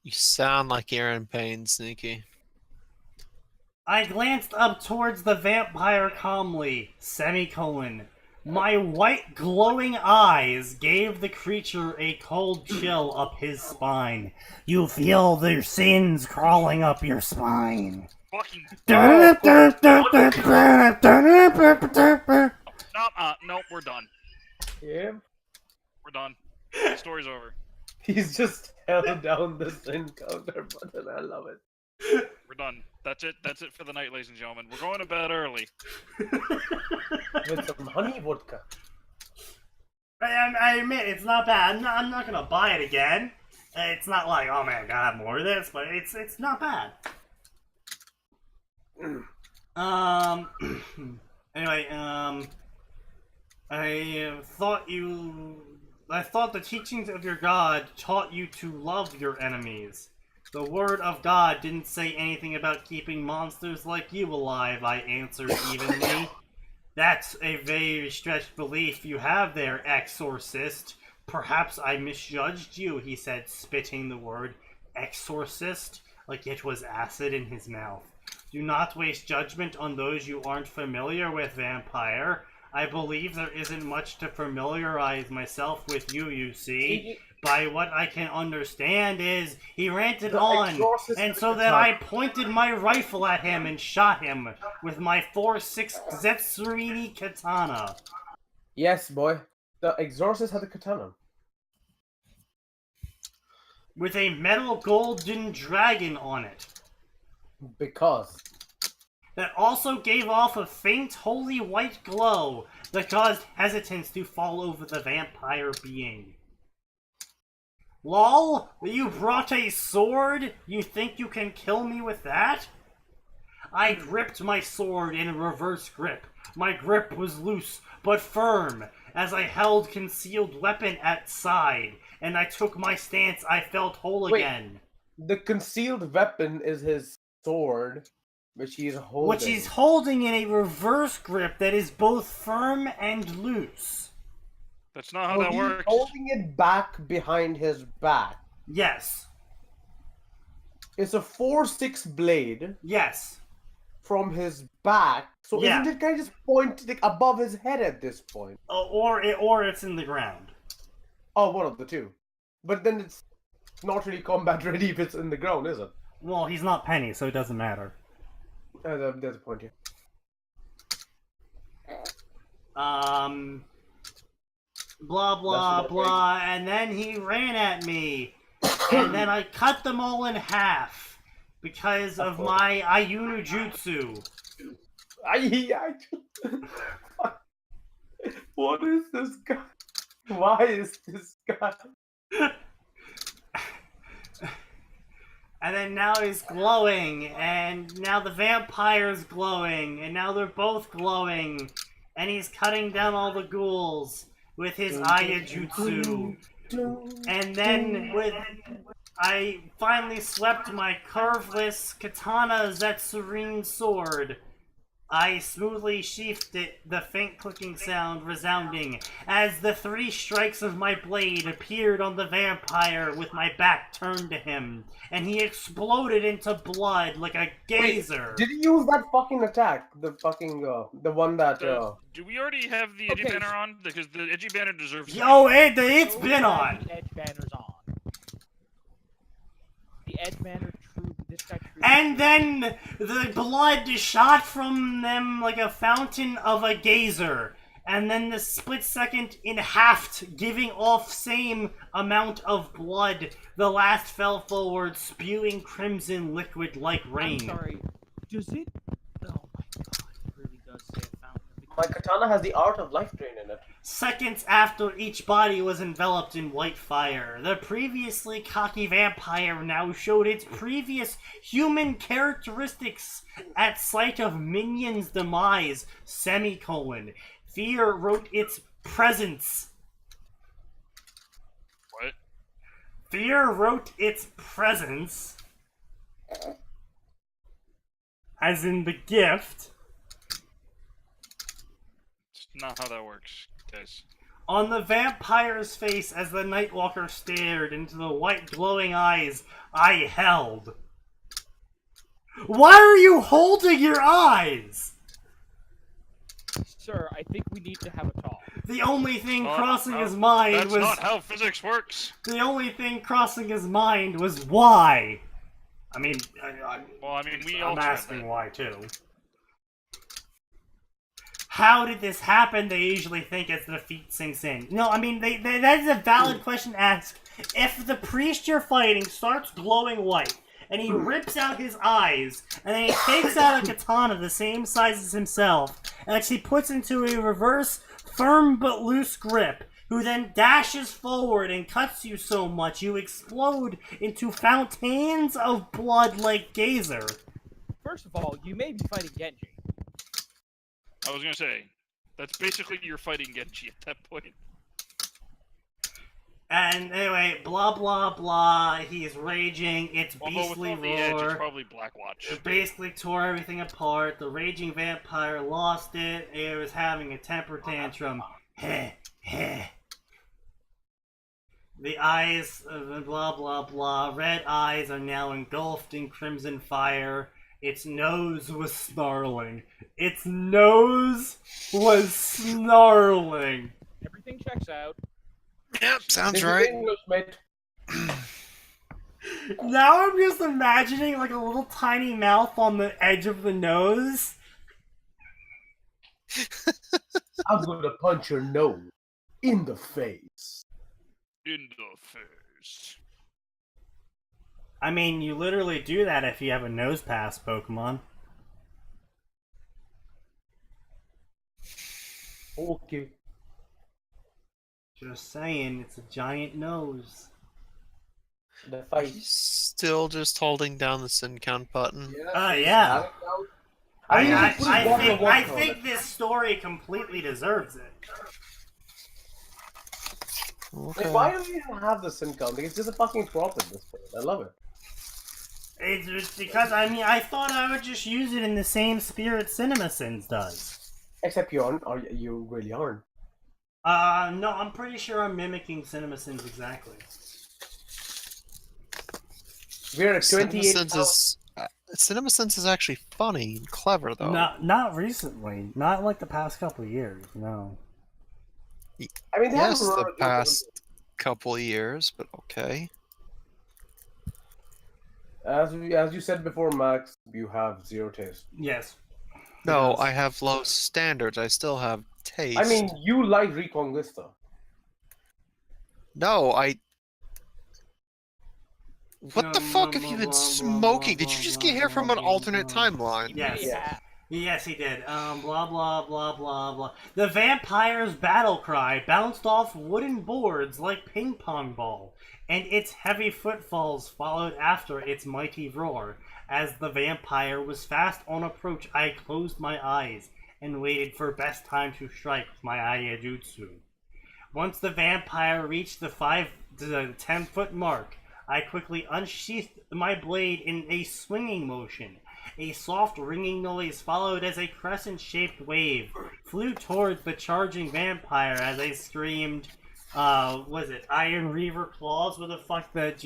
You sound like you're in pain, Sneaky. I glanced up towards the vampire calmly, semicolon. My white glowing eyes gave the creature a cold chill up his spine. You feel their sins crawling up your spine. Fucking Oh, nope, we're done. yeah. We're done. The story's over. He's just held down the sin counter button. I love it. We're done. That's it. That's it for the night, ladies and gentlemen. We're going to bed early. With some honey vodka. I admit, it's not bad. I'm not gonna buy it again. It's not like, oh man, I gotta have more of this, but it's not bad. Anyway, I thought the teachings of your God taught you to love your enemies. The word of God didn't say anything about keeping monsters like you alive, I answered evenly. That's a very stretched belief you have there, exorcist. Perhaps I misjudged you, he said, spitting the word exorcist like it was acid in his mouth. Do not waste judgment on those you aren't familiar with, vampire. I believe there isn't much to familiarize myself with you see. By what I can understand is, he ranted on, and so then I pointed my rifle at him and shot him with my 4.6 Zetsurini katana. Yes, boy. The exorcist had a katana. With a metal golden dragon on it. Because. That also gave off a faint holy white glow that caused hesitance to fall over the vampire being. Lol, you brought a sword? You think you can kill me with that? I gripped my sword in a reverse grip. My grip was loose, but firm, as I held concealed weapon at side, and I took my stance. I felt whole again. The concealed weapon is his sword, which he's holding. Which he's holding in a reverse grip that is both firm and loose. That's not how that he's works. Holding it back behind his back. Yes. It's a 4.6 blade. Yes. From his back. So yeah. Isn't it kind of just pointed above his head at this point? Or it's in the ground. Oh, one of the two. But then it's not really combat ready if it's in the ground, is it? Well, he's not Penny, so it doesn't matter. There's a point here. Blah, blah, blah, and then he ran at me. And then I cut them all in half. Because of my Ayunu Jutsu. What is this guy? Why is this guy? And then now he's glowing, and now the vampire's glowing, and now they're both glowing, and he's cutting down all the ghouls with his Ayajutsu. And then I finally swept my curveless katana Zetsurine sword. I smoothly sheathed it, the faint clicking sound resounding, as the 3 strikes of my blade appeared on the vampire with my back turned to him, and he exploded into blood like a geyser. Wait, did he use that fucking attack? The fucking, the one that, Do we already have the edgy banner on? Because the edgy banner deserves... It's been on! The edge banner's on. The edge banner... And then the blood shot from them like a fountain of a geyser. And then the split second in half, giving off same amount of blood. The last fell forward, spewing crimson liquid like rain. I'm sorry. Does it? Oh my god, it really does say a fountain. My katana has the art of life drain in it. Seconds after each body was enveloped in white fire, the previously cocky vampire now showed its previous human characteristics at sight of minions' demise, semicolon. Fear wrote its presence. What? Fear wrote its presence, as in the gift. It's not how that works, guys. on the vampire's face as the Nightwalker stared into the white glowing eyes I held. Why are you holding your eyes? Sir, I think we need to have a talk. The only thing Oh, crossing no, his mind That's was... not how physics works. The only thing crossing his mind was why. I mean, Well, I mean, we I'm all tried asking that. why too. How did this happen? They usually think as the defeat sinks in. No, I mean, that is a valid question to ask. If the priest you're fighting starts glowing white, and he rips out his eyes, and then he takes out a katana the same size as himself, and actually puts into a reverse, firm but loose grip, who then dashes forward and cuts you so much you explode into fountains of blood like Gazer. First of all, you may be fighting Genji. I was gonna say, that's basically you're fighting Genji at that point. And anyway, blah blah blah, he's raging, it's Although beastly with all the edge, it's roar. probably Blackwatch. It basically tore everything apart. The raging vampire lost it. It was having a temper tantrum. Heh, heh. The eyes of blah blah blah. Red eyes are now engulfed in crimson fire. Its nose was snarling. Its nose was snarling. Everything checks out. Yep, sounds This is right. English, mate. Now I'm just imagining like a little tiny mouth on the edge of the nose. I'm gonna punch your nose in the face. In the face. I mean, you literally do that if you have a nose pass Pokemon. Okay. Just saying, it's a giant nose. The Are fight. you still just holding down the sin count button? Yeah. I mean, you put I one think, on one I card. think this story completely deserves it. Okay. Like, why do we even have the sin count? Like, it's just a fucking prop at this point. I love it. It's just because, I mean, I thought I would just use it in the same spirit CinemaSins does. Except you aren't. Or you really aren't. No, I'm pretty sure I'm mimicking CinemaSins exactly. We're at 28. CinemaSins is actually funny and clever, though. Not recently. Not like the past couple of years, no. I mean, they Yes, haven't the wrote- past couple of years, but okay. As you said before, Max, you have zero taste. Yes. No, Yes. I have low standards. I still have taste. I mean, you like Reconquista. No, I. What No, the fuck blah, have you blah, been blah, smoking? blah, Did you just blah, get here from an blah, alternate blah. timeline? Yes. Yeah. Yes, he did. Blah, blah, blah, blah, blah. The vampire's battle cry bounced off wooden boards like ping pong ball, and its heavy footfalls followed after its mighty roar. As the vampire was fast on approach, I closed my eyes and waited for best time to strike with my Ayajutsu. Once the vampire reached the 10-foot mark, I quickly unsheathed my blade in a swinging motion. A soft ringing noise followed as a crescent-shaped wave flew towards the charging vampire as I screamed, was it Iron Reaver Claws? What the fuck that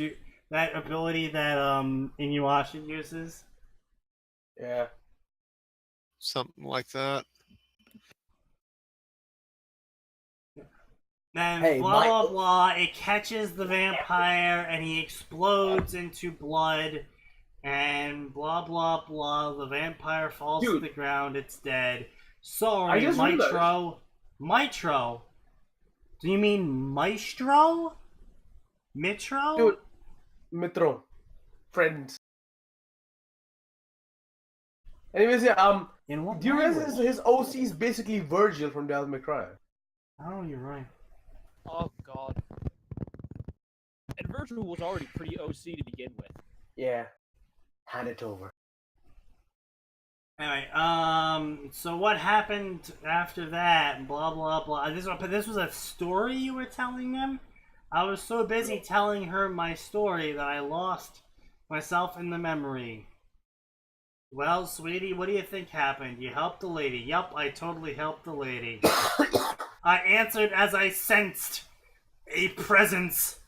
ability that Inuyasha uses? Yeah. Something like that. Then Hey, blah blah Michael. blah, it catches the vampire and he explodes into blood, and blah blah blah, the vampire falls Dude. to the ground, it's dead. I Sorry, just Mitro. Do you mean Maestro? Mitro? Dude. Mitro. Friends. Anyways, yeah, In what do you realize language? his OC is basically Virgil from Devil May Cry? Oh, you're right. Oh god. And Virgil was already pretty OC to begin with. Yeah. Hand it over. Anyway, so what happened after that? Blah blah blah. This was a story you were telling them? I was so busy telling her my story that I lost myself in the memory. Well, sweetie, what do you think happened? You helped the lady. Yup, I totally helped the lady. I answered as I sensed a presence.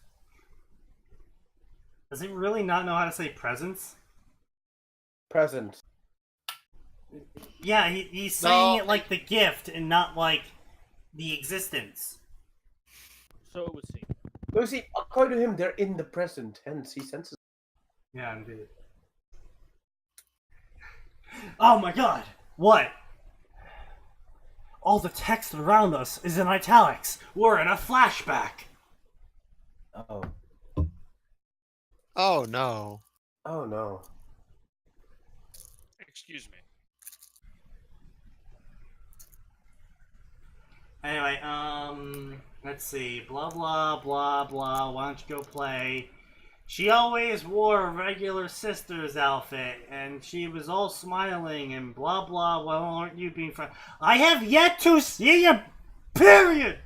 Does he really not know how to say presence? Present. Yeah, he's saying No. it like the gift and not like the existence. So it would seem. No, you see, according to him, they're in the present, hence he senses. Yeah, indeed. Oh my god! What? All the text around us is in italics. We're in a flashback. Oh. Oh no. Oh no. Excuse me. Anyway, let's see. Blah, blah, blah, blah. Why don't you go play? She always wore a regular sister's outfit, and she was all smiling and blah, blah. Well, aren't you being friends? I have yet to see a period!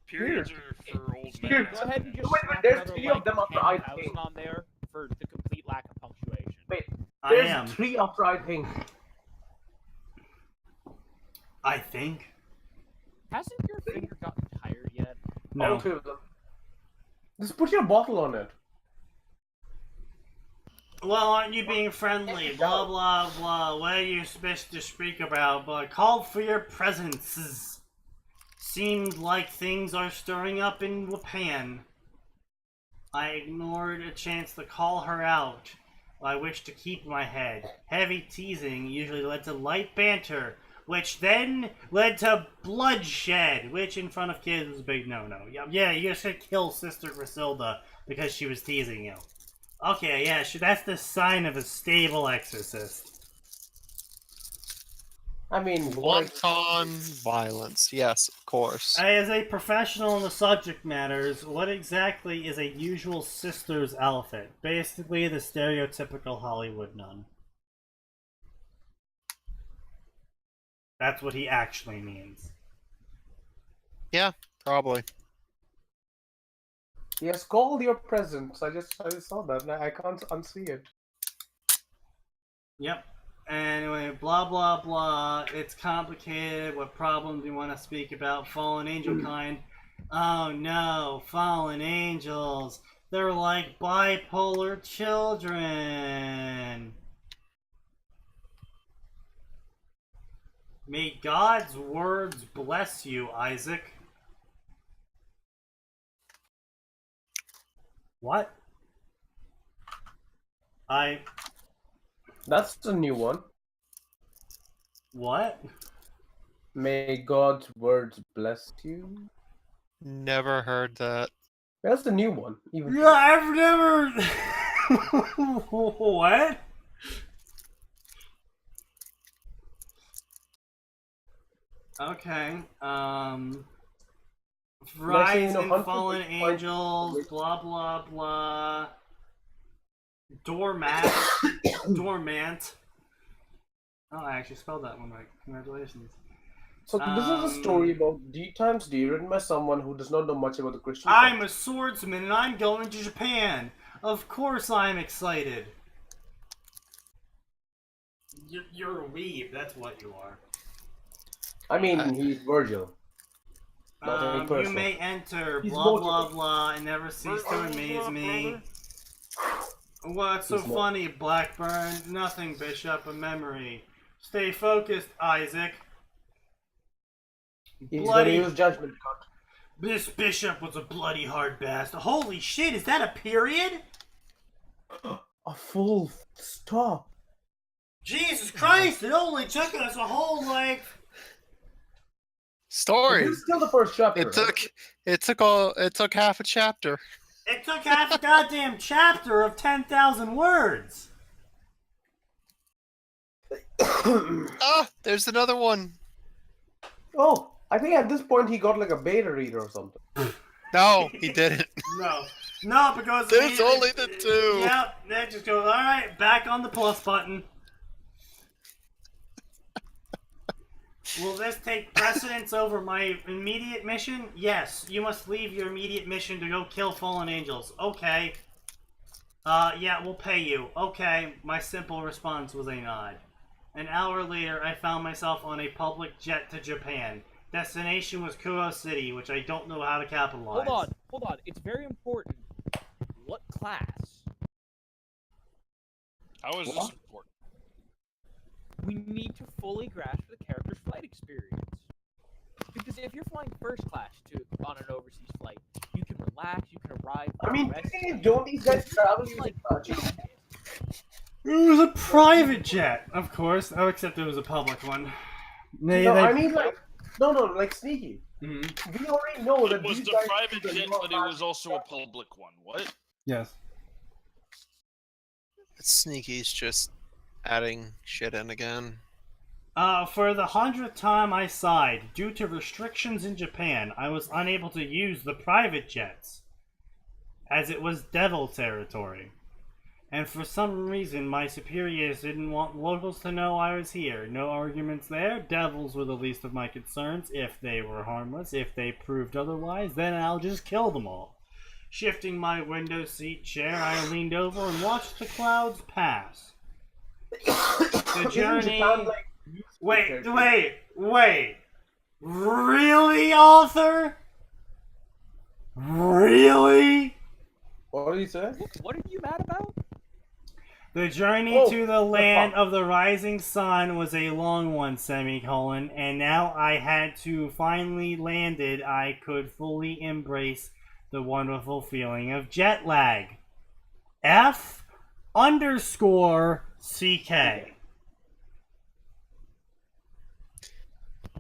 Periods are for old Here, men. Go ahead and just wait, slap there's another, 3 of them after I 10,000 think. on there for the complete lack of punctuation. Wait, I there's am. 3 after I think. I think. Hasn't your finger gotten tired yet? All No. 3 of them. Just put your bottle on it. Well, aren't you being friendly? Blah, blah, blah. What are you supposed to speak about? But called for your presences. Seemed like things are stirring up in Japan. I ignored a chance to call her out. I wished to keep my head. Heavy teasing usually led to light banter, which then led to bloodshed, which in front of kids was a big no-no. Yeah, you should kill Sister Griselda because she was teasing you. Okay, yeah, that's the sign of a stable exorcist. I mean, Wanton violence. Yes, of course. As a professional in the subject matters, what exactly is a usual sister's outfit? Basically, the stereotypical Hollywood nun. That's what he actually means. Yeah, probably. yes, call your presence. I just saw that. And I can't unsee it. Yep. Anyway, blah, blah, blah. It's complicated. What problem do you want to speak about? Fallen angel kind. Oh no, fallen angels. They're like bipolar children. May God's words bless you, Isaac. What? That's the new one. What? May God's words bless you. Never heard that. That's the new one. Even Yeah, I've never... What? Okay, Rise and Fallen Angels, blah blah blah. Doormat. Dormant. Oh, I actually spelled that one right. Congratulations. So this is a story about times D written by someone who does not know much about the Christian faith. I'm a swordsman and I'm going to Japan. Of course I'm excited. You're a weeb, that's what you are. I mean, he's Virgil. Not any You person. may enter, He's blah Virgil. blah blah, and never cease to amaze me. What's so He's not- funny, Blackburn? Nothing, Bishop, a memory. Stay focused, Isaac. He's Bloody- gonna use judgment cut. This Bishop was a bloody hard bastard. Holy shit, is that a period? A full stop. Jesus Christ, it only took us a whole, like... Story. This is still the first chapter. It took half a chapter. It took half a goddamn chapter of 10,000 words. Ah, there's another one. Oh, I think at this point he got like a beta reader or something. No, he didn't. No, because... There's only the two. Yep, that just goes, alright, back on the plus button. Will this take precedence over my immediate mission? Yes, you must leave your immediate mission to go kill fallen angels. Okay. Yeah, we'll pay you. Okay, my simple response was a nod. An hour later, I found myself on a public jet to Japan. Destination was Kuro City, which I don't know how to capitalize. Hold on. It's very important. What class? How is this important? We need to fully grasp the character's flight experience. Because if you're flying first class on an overseas flight, you can relax, you can arrive. I mean, rest, don't these guys travel using like budget? It was a private jet, of course. Oh, except it was a public one. I mean, like Sneaky. Mhm. We already know that It was these the guys private do a jet, lot but it was also a public one. What? Yes. Sneaky's just adding shit in again. For the 100th time I sighed. Due to restrictions in Japan, I was unable to use the private jets, as it was devil territory. And for some reason, my superiors didn't want locals to know I was here. No arguments there. Devils were the least of my concerns, if they were harmless. If they proved otherwise, then I'll just kill them all. Shifting my window seat chair, I leaned over and watched the clouds pass. The journey... Wait. Really, author? Really? What did he say? What are you mad about? The journey to the land of the rising sun was a long one, semicolon, and now I had to finally landed. I could fully embrace the wonderful feeling of jet lag. F_CK.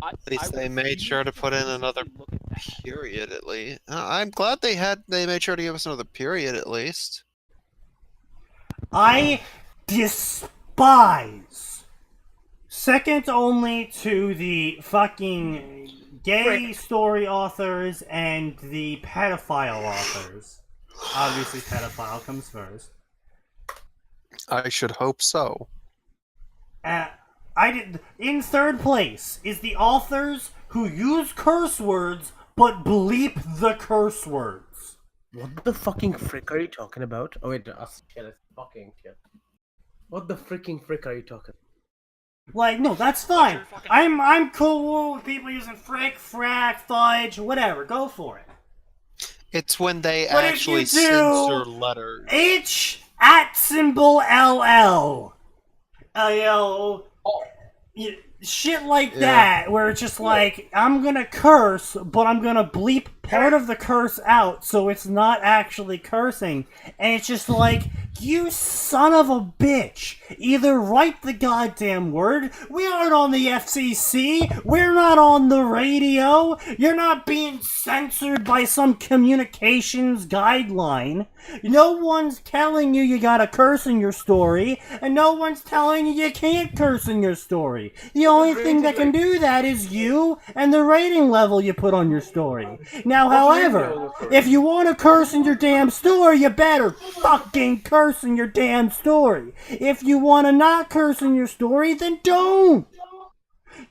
At least they made sure to put in another period at least. I'm glad they made sure to give us another period at least. I despise, second only to the fucking gay story authors and the pedophile authors. Obviously, pedophile comes first. I should hope so. In third place is the authors who use curse words but bleep the curse words. What the fucking frick are you talking about? Oh wait, shit, fucking shit. What the freaking frick are you talking about? Like, no, that's fine. I'm cool with people using frick, frack, fudge, whatever. Go for it. It's when they But actually if you do censor letters. H at symbol LL. Shit like that, where it's just like, I'm gonna curse, but I'm gonna bleep part of the curse out, so it's not actually cursing. And it's just like, you son of a bitch. Either write the goddamn word. We aren't on the FCC. We're not on the radio. You're not being censored by some communications guideline. No one's telling you gotta curse in your story, and no one's telling you can't curse in your story. The only thing that can do that is you and the rating level you put on your story. Now, however, if you want to curse in your damn story, you better fucking curse in your damn story. If you want to not curse in your story, then don't.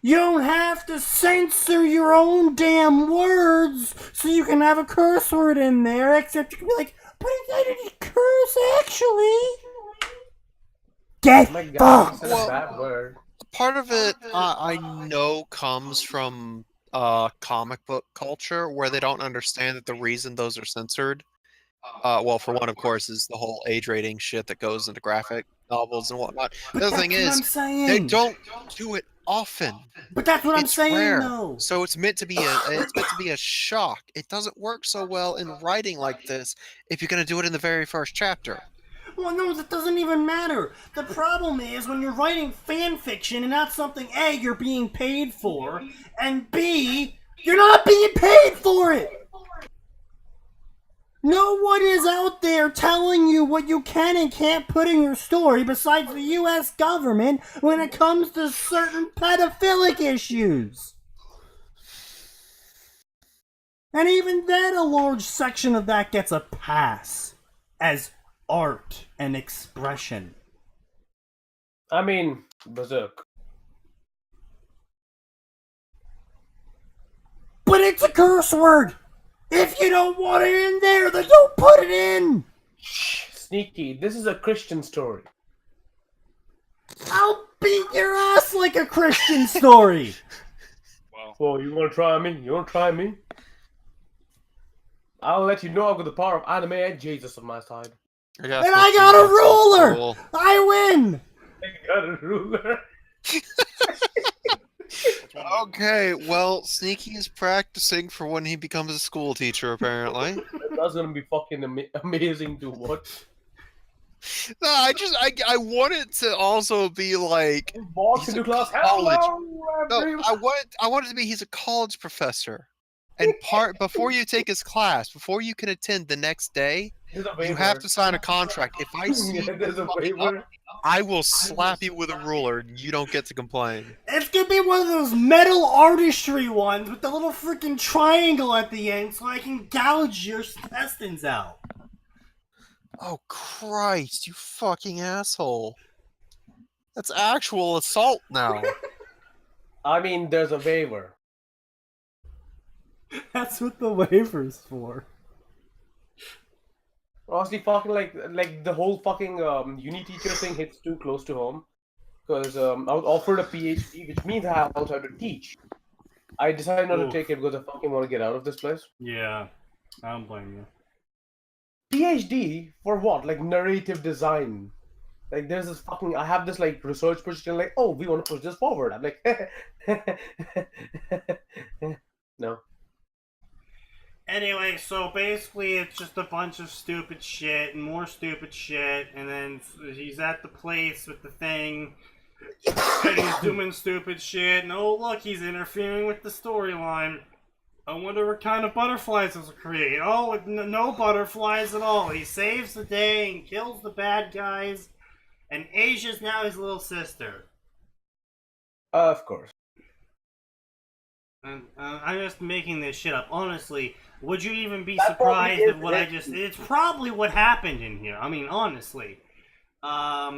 You don't have to censor your own damn words so you can have a curse word in there, except you can be like, but I didn't curse actually. Get fucked. Bad word. Part of it, I know, comes from comic book culture, where they don't understand that the reason those are censored, well, for one, of course, is the whole age rating shit that goes into graphic novels and whatnot. The other thing is, they don't do it often. But that's what I'm saying, rare. though. So it's meant to be a shock. It doesn't work so well in writing like this if you're going to do it in the very first chapter. Well, no, that doesn't even matter. The problem is when you're writing fan fiction and not something A, you're being paid for, and B, you're not being paid for it. No one is out there telling you what you can and can't put in your story besides the U.S. government when it comes to certain pedophilic issues. And even then, a large section of that gets a pass as art and expression. I mean, Berserk. But it's a curse word! If you don't want it in there, then don't put it in! Sneaky, this is a Christian story. I'll beat your ass like a Christian story. Well, Whoa, you wanna try me? You wanna try me? I'll let you know I've got the power of anime and Jesus on my side. And I got a ruler! Cool. I win! I got a ruler. Okay, well, Sneaky is practicing for when he becomes a school teacher, apparently. That's gonna be fucking amazing to watch. No, I want it to also be like Walk he's into a class. college. Hello, No, everyone. I want it to be he's a college professor. And before you take his class, before you can attend the next day, There's a you waiver. have to sign a contract. If I see Yeah, you there's a fucking up, waiver. I will slap you with a ruler and you don't get to complain. It's gonna be one of those metal artistry ones with the little freaking triangle at the end so I can gouge your intestines out. Oh Christ, you fucking asshole. That's actual assault now. I mean, there's a waiver. That's what the waiver's for. Honestly, fucking like the whole fucking uni teacher thing hits too close to home. Because I was offered a PhD, which means I also have to teach. I decided not Oof. to take it because I fucking want to get out of this place. Yeah, I don't blame you. PhD for what? Like narrative design. Like there's this fucking I have this like research project like, oh, we want to push this forward. I'm like no. Anyway, so basically it's just a bunch of stupid shit and more stupid shit, and then he's at the place with the thing, and he's doing stupid shit, and oh look, he's interfering with the storyline. I wonder what kind of butterflies this will create. Oh, no butterflies at all. He saves the day and kills the bad guys, and Asia's now his little sister. Of course. And I'm just making this shit up. Honestly, would you even be That probably surprised is at what I it. just... It's probably what happened in here. I mean, honestly. Blah,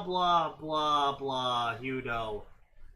blah, blah, blah, Hudo.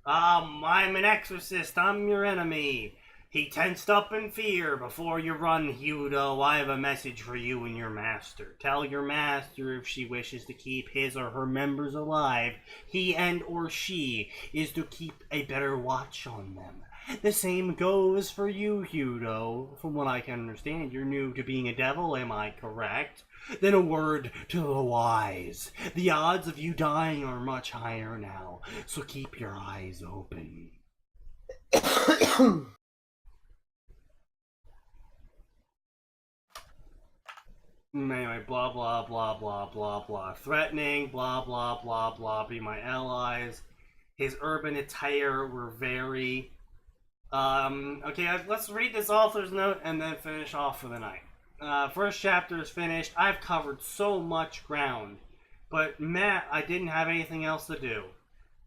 I'm an exorcist. I'm your enemy. He tensed up in fear. Before you run, Hudo, I have a message for you and your master. Tell your master if she wishes to keep his or her members alive, he and or she is to keep a better watch on them. The same goes for you, Hudo. From what I can understand, you're new to being a devil, am I correct? Then a word to the wise. The odds of you dying are much higher now, so keep your eyes open. Anyway, blah, blah, blah, blah, blah, blah. Threatening, blah, blah, blah, blah, be my allies. His urban attire were very... okay, let's read this author's note and then finish off for the night. First chapter is finished. I've covered so much ground. But, Matt, I didn't have anything else to do.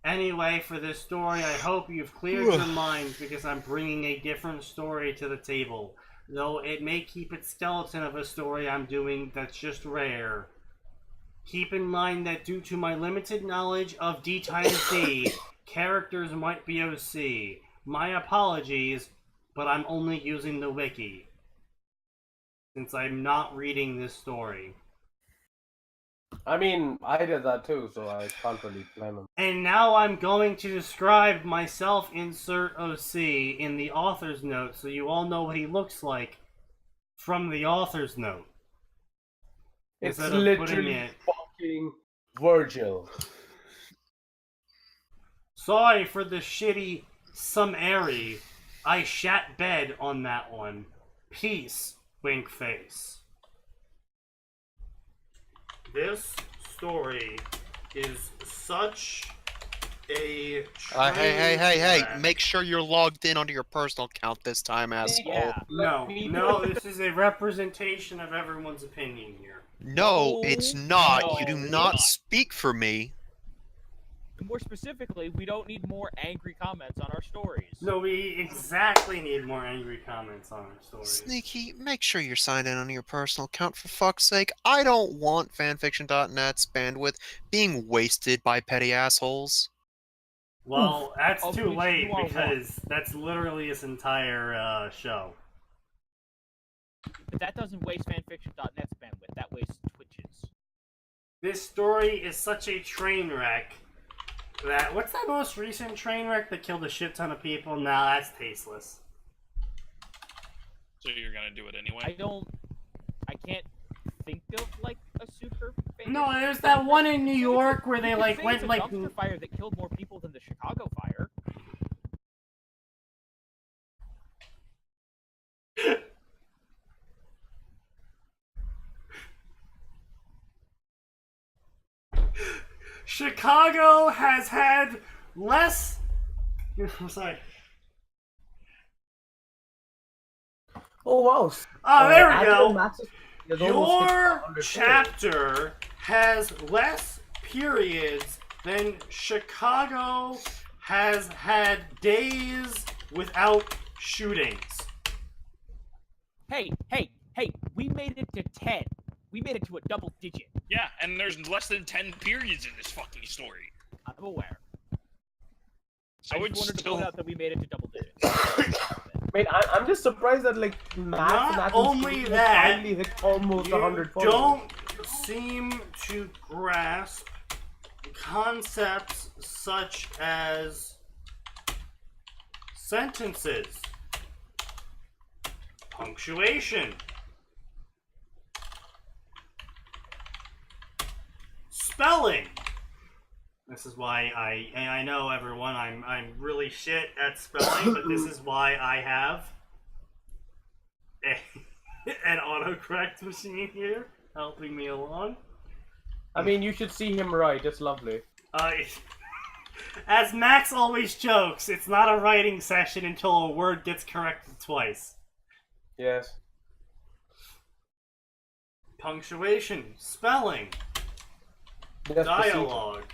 Anyway, for this story, I hope you've cleared your minds because I'm bringing a different story to the table. Though it may keep its skeleton of a story I'm doing that's just rare. Keep in mind that due to my limited knowledge of D times D, characters might be OC. My apologies, but I'm only using the wiki, since I'm not reading this story. I mean, I did that too, so I can't really blame him. And now I'm going to describe myself, insert OC, in the author's note, so you all know what he looks like from the author's note. It's Instead of putting literally it... fucking Virgil. Sorry for the shitty summary. I shat bed on that one. Peace, wink face. This story is such a Hey, make sure you're logged in onto your personal account this time, asshole. Yeah. No, this is a representation of everyone's opinion here. No, it's not. No, You do it's not not. speak for me. More specifically, we don't need more angry comments on our stories. No, we exactly need more angry comments on our story. Sneaky, make sure you're signed in on your personal account for fuck's sake. I don't want fanfiction.net's bandwidth being wasted by petty assholes. Well, that's Of too which late you are because that's literally his entire show. But that doesn't waste fanfiction.net's bandwidth. That wastes Twitch's. This story is such a train wreck What's that most recent train wreck that killed a shit ton of people? Nah, that's tasteless. So you're gonna do it anyway? I can't think of like a super famous. No, there's that one in New York where they You could like say went it's a like. dumpster fire that killed more people than the Chicago fire. Chicago has had less. I'm sorry. Oh wow. Oh, there we Atin go. Max's has almost hit Your 100K. chapter has less periods than Chicago has had days without shootings. Hey, we made it to 10. We made it to a double digit. Yeah, and there's less than 10 periods in this fucking story. I'm aware. So I just it's wanted to still... point out that we made it to double digits. Wait, I'm just surprised that like Max Not and Atin's only series that, finally hit almost You 100 followers. don't seem to grasp concepts such as sentences, punctuation, spelling. This is why I know everyone I'm really shit at spelling, but this is why I have an autocorrect machine here helping me along. I mean, you should see him write. It's lovely. As Max always jokes, it's not a writing session until a word gets corrected twice. Yes. Punctuation, spelling, Despacito. dialogue,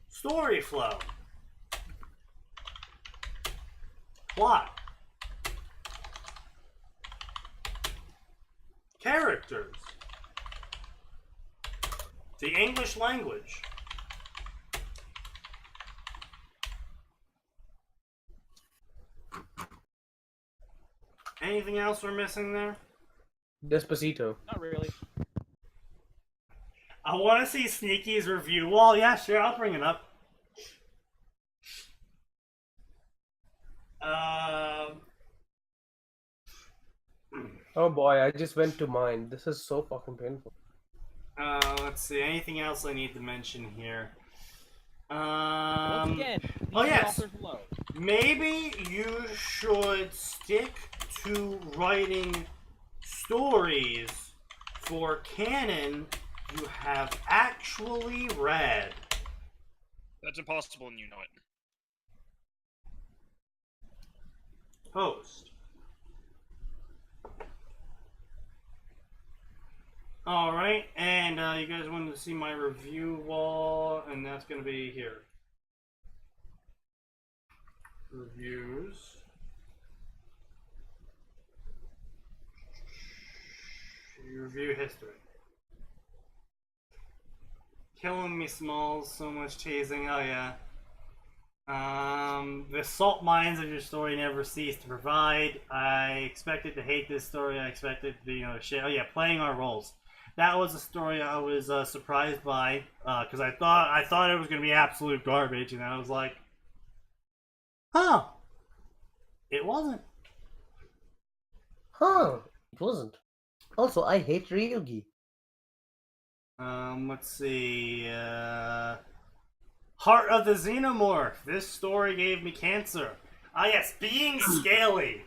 story flow, plot, characters, the English language. Anything else we're missing there? Despacito. Not really. I want to see Sneaky's review wall. Yeah, sure, I'll bring it up. Oh boy, I just went to mine. This is so fucking painful. Let's see. Anything else I need to mention here? Once again, oh, leave the yes. authors alone. Maybe you should stick to writing stories for canon you have actually read. That's impossible and you know it. Post. Alright, and you guys wanted to see my review wall, and that's going to be here. Reviews. Review history. Killing me, Smalls. So much chasing. Oh, yeah. The salt mines of your story never cease to provide. I expected to hate this story. I expected to be, shit. Oh, yeah, playing our roles. That was a story I was surprised by, because I thought it was going to be absolute garbage, and I was like, huh. It wasn't. Huh. It wasn't. Also, I hate Ryugi. Let's see. Heart of the Xenomorph. This story gave me cancer. Ah, yes, being scaly.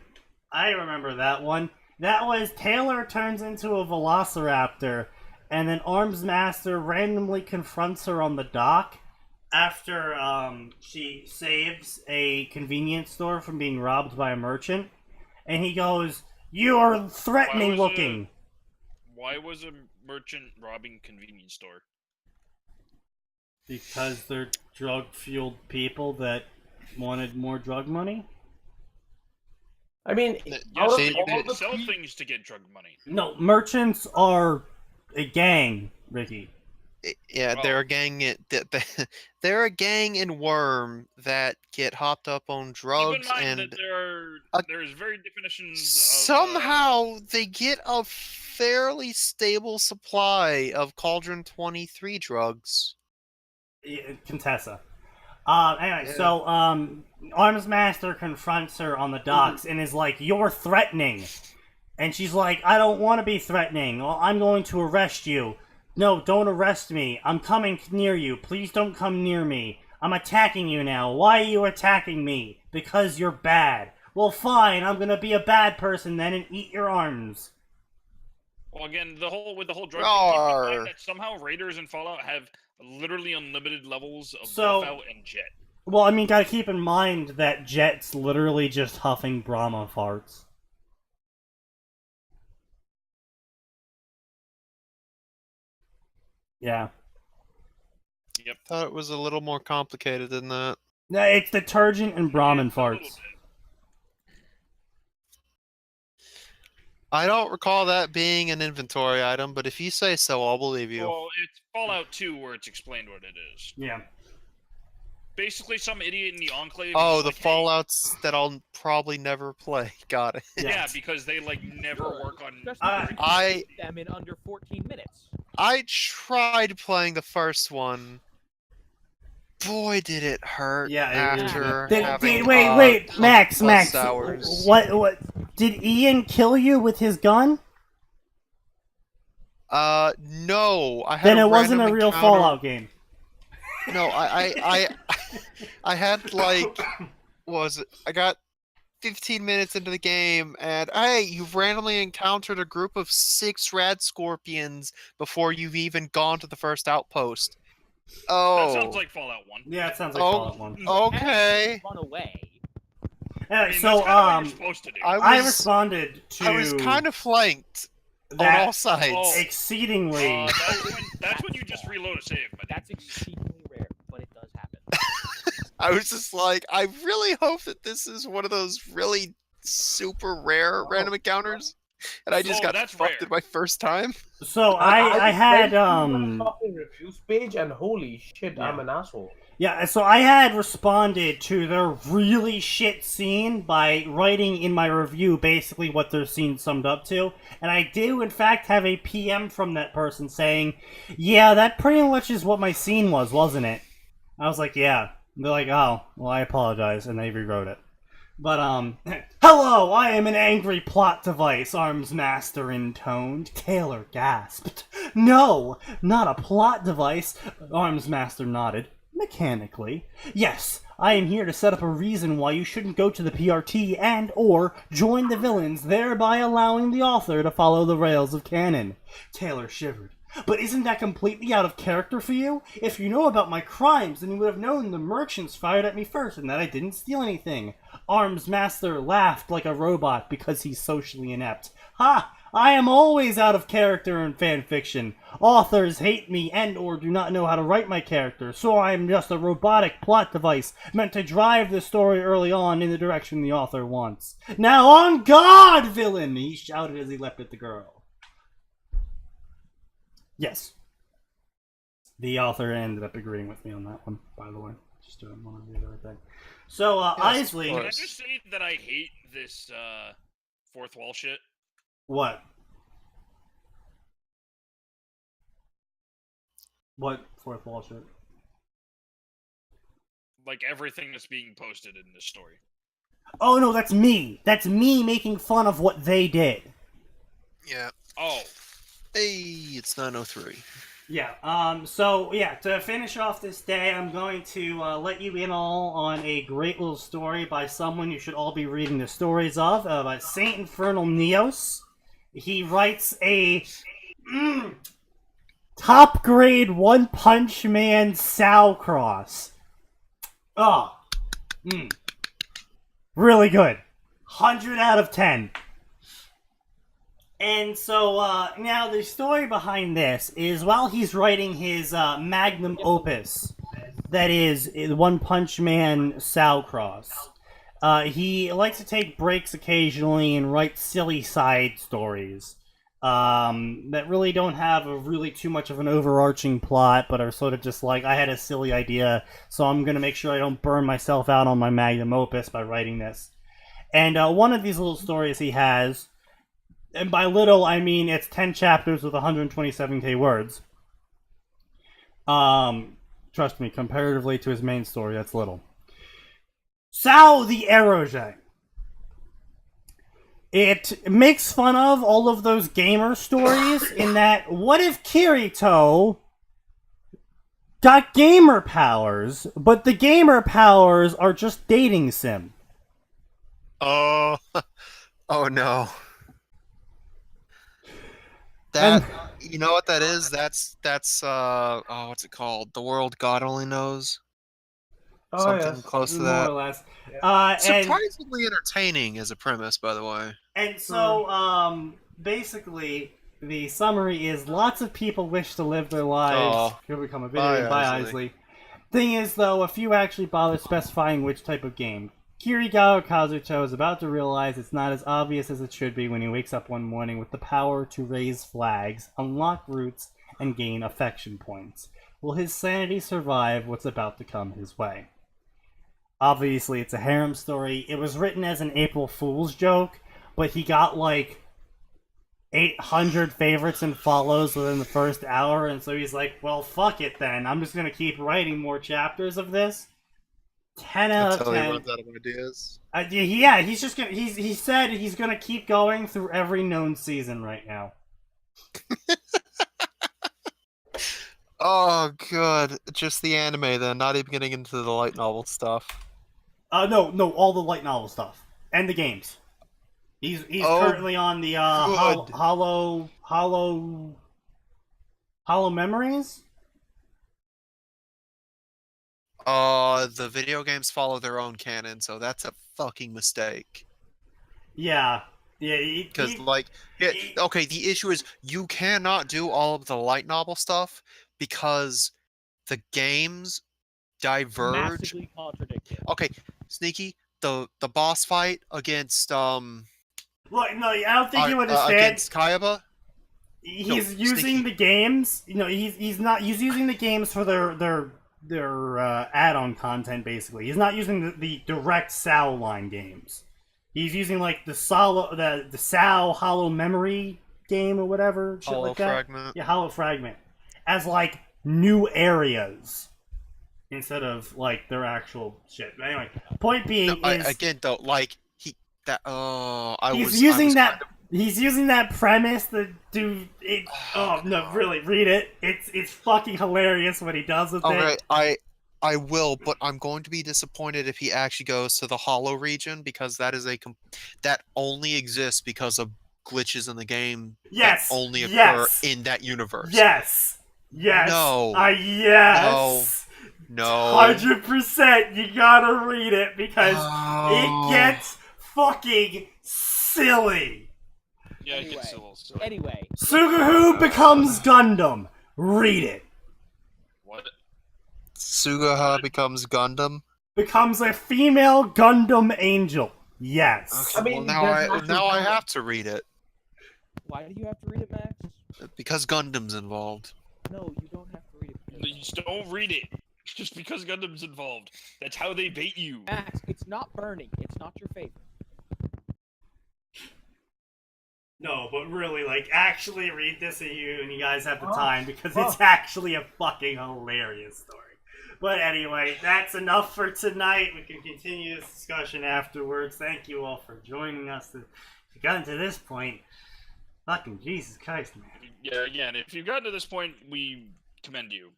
I remember that one. That was Taylor turns into a velociraptor, and then Arms Master randomly confronts her on the dock after she saves a convenience store from being robbed by a merchant. And he goes, "You're threatening looking." Why was a merchant robbing convenience store? Because they're drug-fueled people that wanted more drug money? I mean, Yes, out of you all can the sell pe- things to get drug money. No, merchants are a gang, Ricky. Yeah, they're a gang. They're a gang in Worm that get hopped up on Keep drugs, in mind and that there's very definitions of... somehow they get a fairly stable supply of Cauldron 23 drugs. Contessa. Anyway, so Arms Master confronts her on the docks and is like, "You're threatening," and she's like, "I don't want to be threatening. Well, I'm going to arrest you." "No, don't arrest me. I'm coming near you. Please don't come near me. I'm attacking you now. Why are you attacking me? Because you're bad. Well, fine. I'm gonna be a bad person then and eat your arms." Well, again, the whole drug thing, keep in Rawr. mind that somehow Raiders and Fallout have literally unlimited levels of So- Buff Out and Jet. Well, I mean, gotta keep in mind that Jet's literally just huffing Brahma farts. Yeah. Yep. Thought it was a little more complicated than that. No, it's detergent and Brahmin It's a little farts. bit. I don't recall that being an inventory item, but if you say so, I'll believe you. Well, it's Fallout 2 where it's explained what it is. Yeah. Basically, some idiot in the Enclave. Oh, is the like, "Hey." Fallouts that I'll probably never play. Got it. Yeah, because they like never work on. Especially if you I- complete them in under 14 minutes. I tried playing the first one. Boy, did it hurt Yeah, after Did, having wait, Max, plus hours. What? Did Ian kill you with his gun? No. I had Then a it wasn't a random real encounter- Fallout game. No, I had like, what was it? I got 15 minutes into the game, and hey, you've randomly encountered a group of 6 rad scorpions before you've even gone to the first outpost. Oh, That sounds like Fallout 1. Yeah, it sounds like Oh. Fallout 1. okay. Run away. Anyway, I mean, so, that's kinda what you're supposed to do. I responded to I was kind of flanked on that all sides. Oh. exceedingly. That's when you just reload a save, buddy. That's exceedingly rare, but it does happen. I was just like, I really hope that this is one of those really super rare random encounters, and I just Oh, got that's fucked rare. at my first time. So I had fucking reviews page, and holy shit, Yeah. I'm an asshole. Yeah, so I had responded to their really shit scene by writing in my review basically what their scene summed up to. And I do, in fact, have a PM from that person saying, "Yeah, that pretty much is what my scene was, wasn't it?" I was like, "Yeah." And they're like, "Oh, well, I apologize," and they rewrote it. But, "Hello, I am an angry plot device," Arms Master intoned. Taylor gasped. "No, not a plot device," Arms Master nodded. "Mechanically. Yes, I am here to set up a reason why you shouldn't go to the PRT and or join the villains, thereby allowing the author to follow the rails of canon." Taylor shivered. "But isn't that completely out of character for you? If you know about my crimes, then you would have known the merchants fired at me first and that I didn't steal anything." Arms Master laughed like a robot because he's socially inept. "Ha! I am always out of character in fanfiction. Authors hate me and or do not know how to write my character, so I am just a robotic plot device meant to drive the story early on in the direction the author wants. Now on guard, villain!" he shouted as he leapt at the girl. Yes. The author ended up agreeing with me on that one, by the way. Just want to reiterate that. So, Yes, Isley... of Can I course. just say that I hate this fourth wall shit? What? What fourth wall shit? Like everything that's being posted in this story. Oh no, that's me! That's me making fun of what they did. Yeah. Oh, Hey, it's 9:03. Yeah, so, yeah, to finish off this day, I'm going to let you in all on a great little story by someone you should all be reading the stories of, by Saint Infernal Neos. He writes a top grade One Punch Man Saucross. Oh, really good. 100 out of 10. And so, now the story behind this is while he's writing his magnum opus, that is One Punch Man Saucross, he likes to take breaks occasionally and write silly side stories that really don't have really too much of an overarching plot, but are sort of just like, I had a silly idea, so I'm going to make sure I don't burn myself out on my magnum opus by writing this. And one of these little stories he has... And by little, I mean it's 10 chapters with 127k words. Trust me, comparatively to his main story, that's little. Sao the Eroge. It makes fun of all of those gamer stories in that, what if Kirito got gamer powers, but the gamer powers are just dating sim? Oh, oh no. That, you know what that is? That's oh, what's it called? The World God Only Knows. Oh, Something yes. close to More that. or less. Yeah. And Surprisingly entertaining as a premise, by the way. And so, basically, the summary is lots of people wish to live their lives to become a video game by Isley. Thing is, though, a few actually bother specifying which type of game. Kirigawa Kazuto is about to realize it's not as obvious as it should be when he wakes up one morning with the power to raise flags, unlock routes, and gain affection points. Will his sanity survive what's about to come his way? Obviously, it's a harem story. It was written as an April Fool's joke, but he got like 800 favorites and follows within the first hour, and so he's like, well, fuck it then. I'm just gonna keep writing more chapters of this. 10 out of 10. Until he runs out of ideas. Yeah, he's just gonna. He said he's gonna keep going through every known season right now. Oh, good. Just the anime then, not even getting into the light novel stuff. No, all the light novel stuff and the games. He's currently on the Hollow Memories. The video games follow their own canon, so that's a fucking mistake. Yeah. Because, okay, the issue is you cannot do all of the light novel stuff because the games diverge. Massively contradicted. Okay, Sneaky, the boss fight against Look, no, I don't think you understand. against Kayaba. He's using the games. He's using the games for their add-on content. Basically, he's not using the direct Sao line games. He's using like the Sao Hollow Memory game or whatever. Shit Hollow like that. Fragment. Yeah, Hollow Fragment as like new areas instead of like their actual shit. But anyway, point being is again though, like he's using that premise that dude. Oh no, really, read it. It's fucking hilarious what he does with it. I will, but I'm going to be disappointed if he actually goes to the Hollow region because that is that only exists because of glitches in the game. Yes, that only occur in that universe. Yes. No. Yes. No. 100%. You gotta read it because it gets fucking silly. Yeah, it gets a little silly. Anyway. Sugaru becomes Gundam. Read it. What? Sugaha becomes Gundam. Becomes a female Gundam angel. Yes. Okay, I mean, well, now I have to read it Why do you have to read it, Max? because Gundam's involved. No, you don't have to read it. You just don't read it. Just because Gundam's involved. That's how they bait you. Max, it's not burning. It's not your favorite. No, but really, like, actually read this and you guys have the time because it's actually a fucking hilarious story. But anyway, that's enough for tonight. We can continue this discussion afterwards. Thank you all for joining us. If you got to this point, fucking Jesus Christ, man. Yeah, again, if you've gotten to this point, we commend you.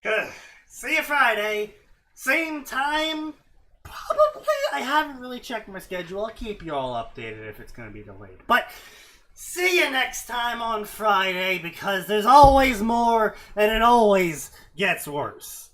Good. See you Friday. Same time. Probably. I haven't really checked my schedule. I'll keep you all updated if it's going to be delayed. But see you next time on Friday because there's always more and it always gets worse.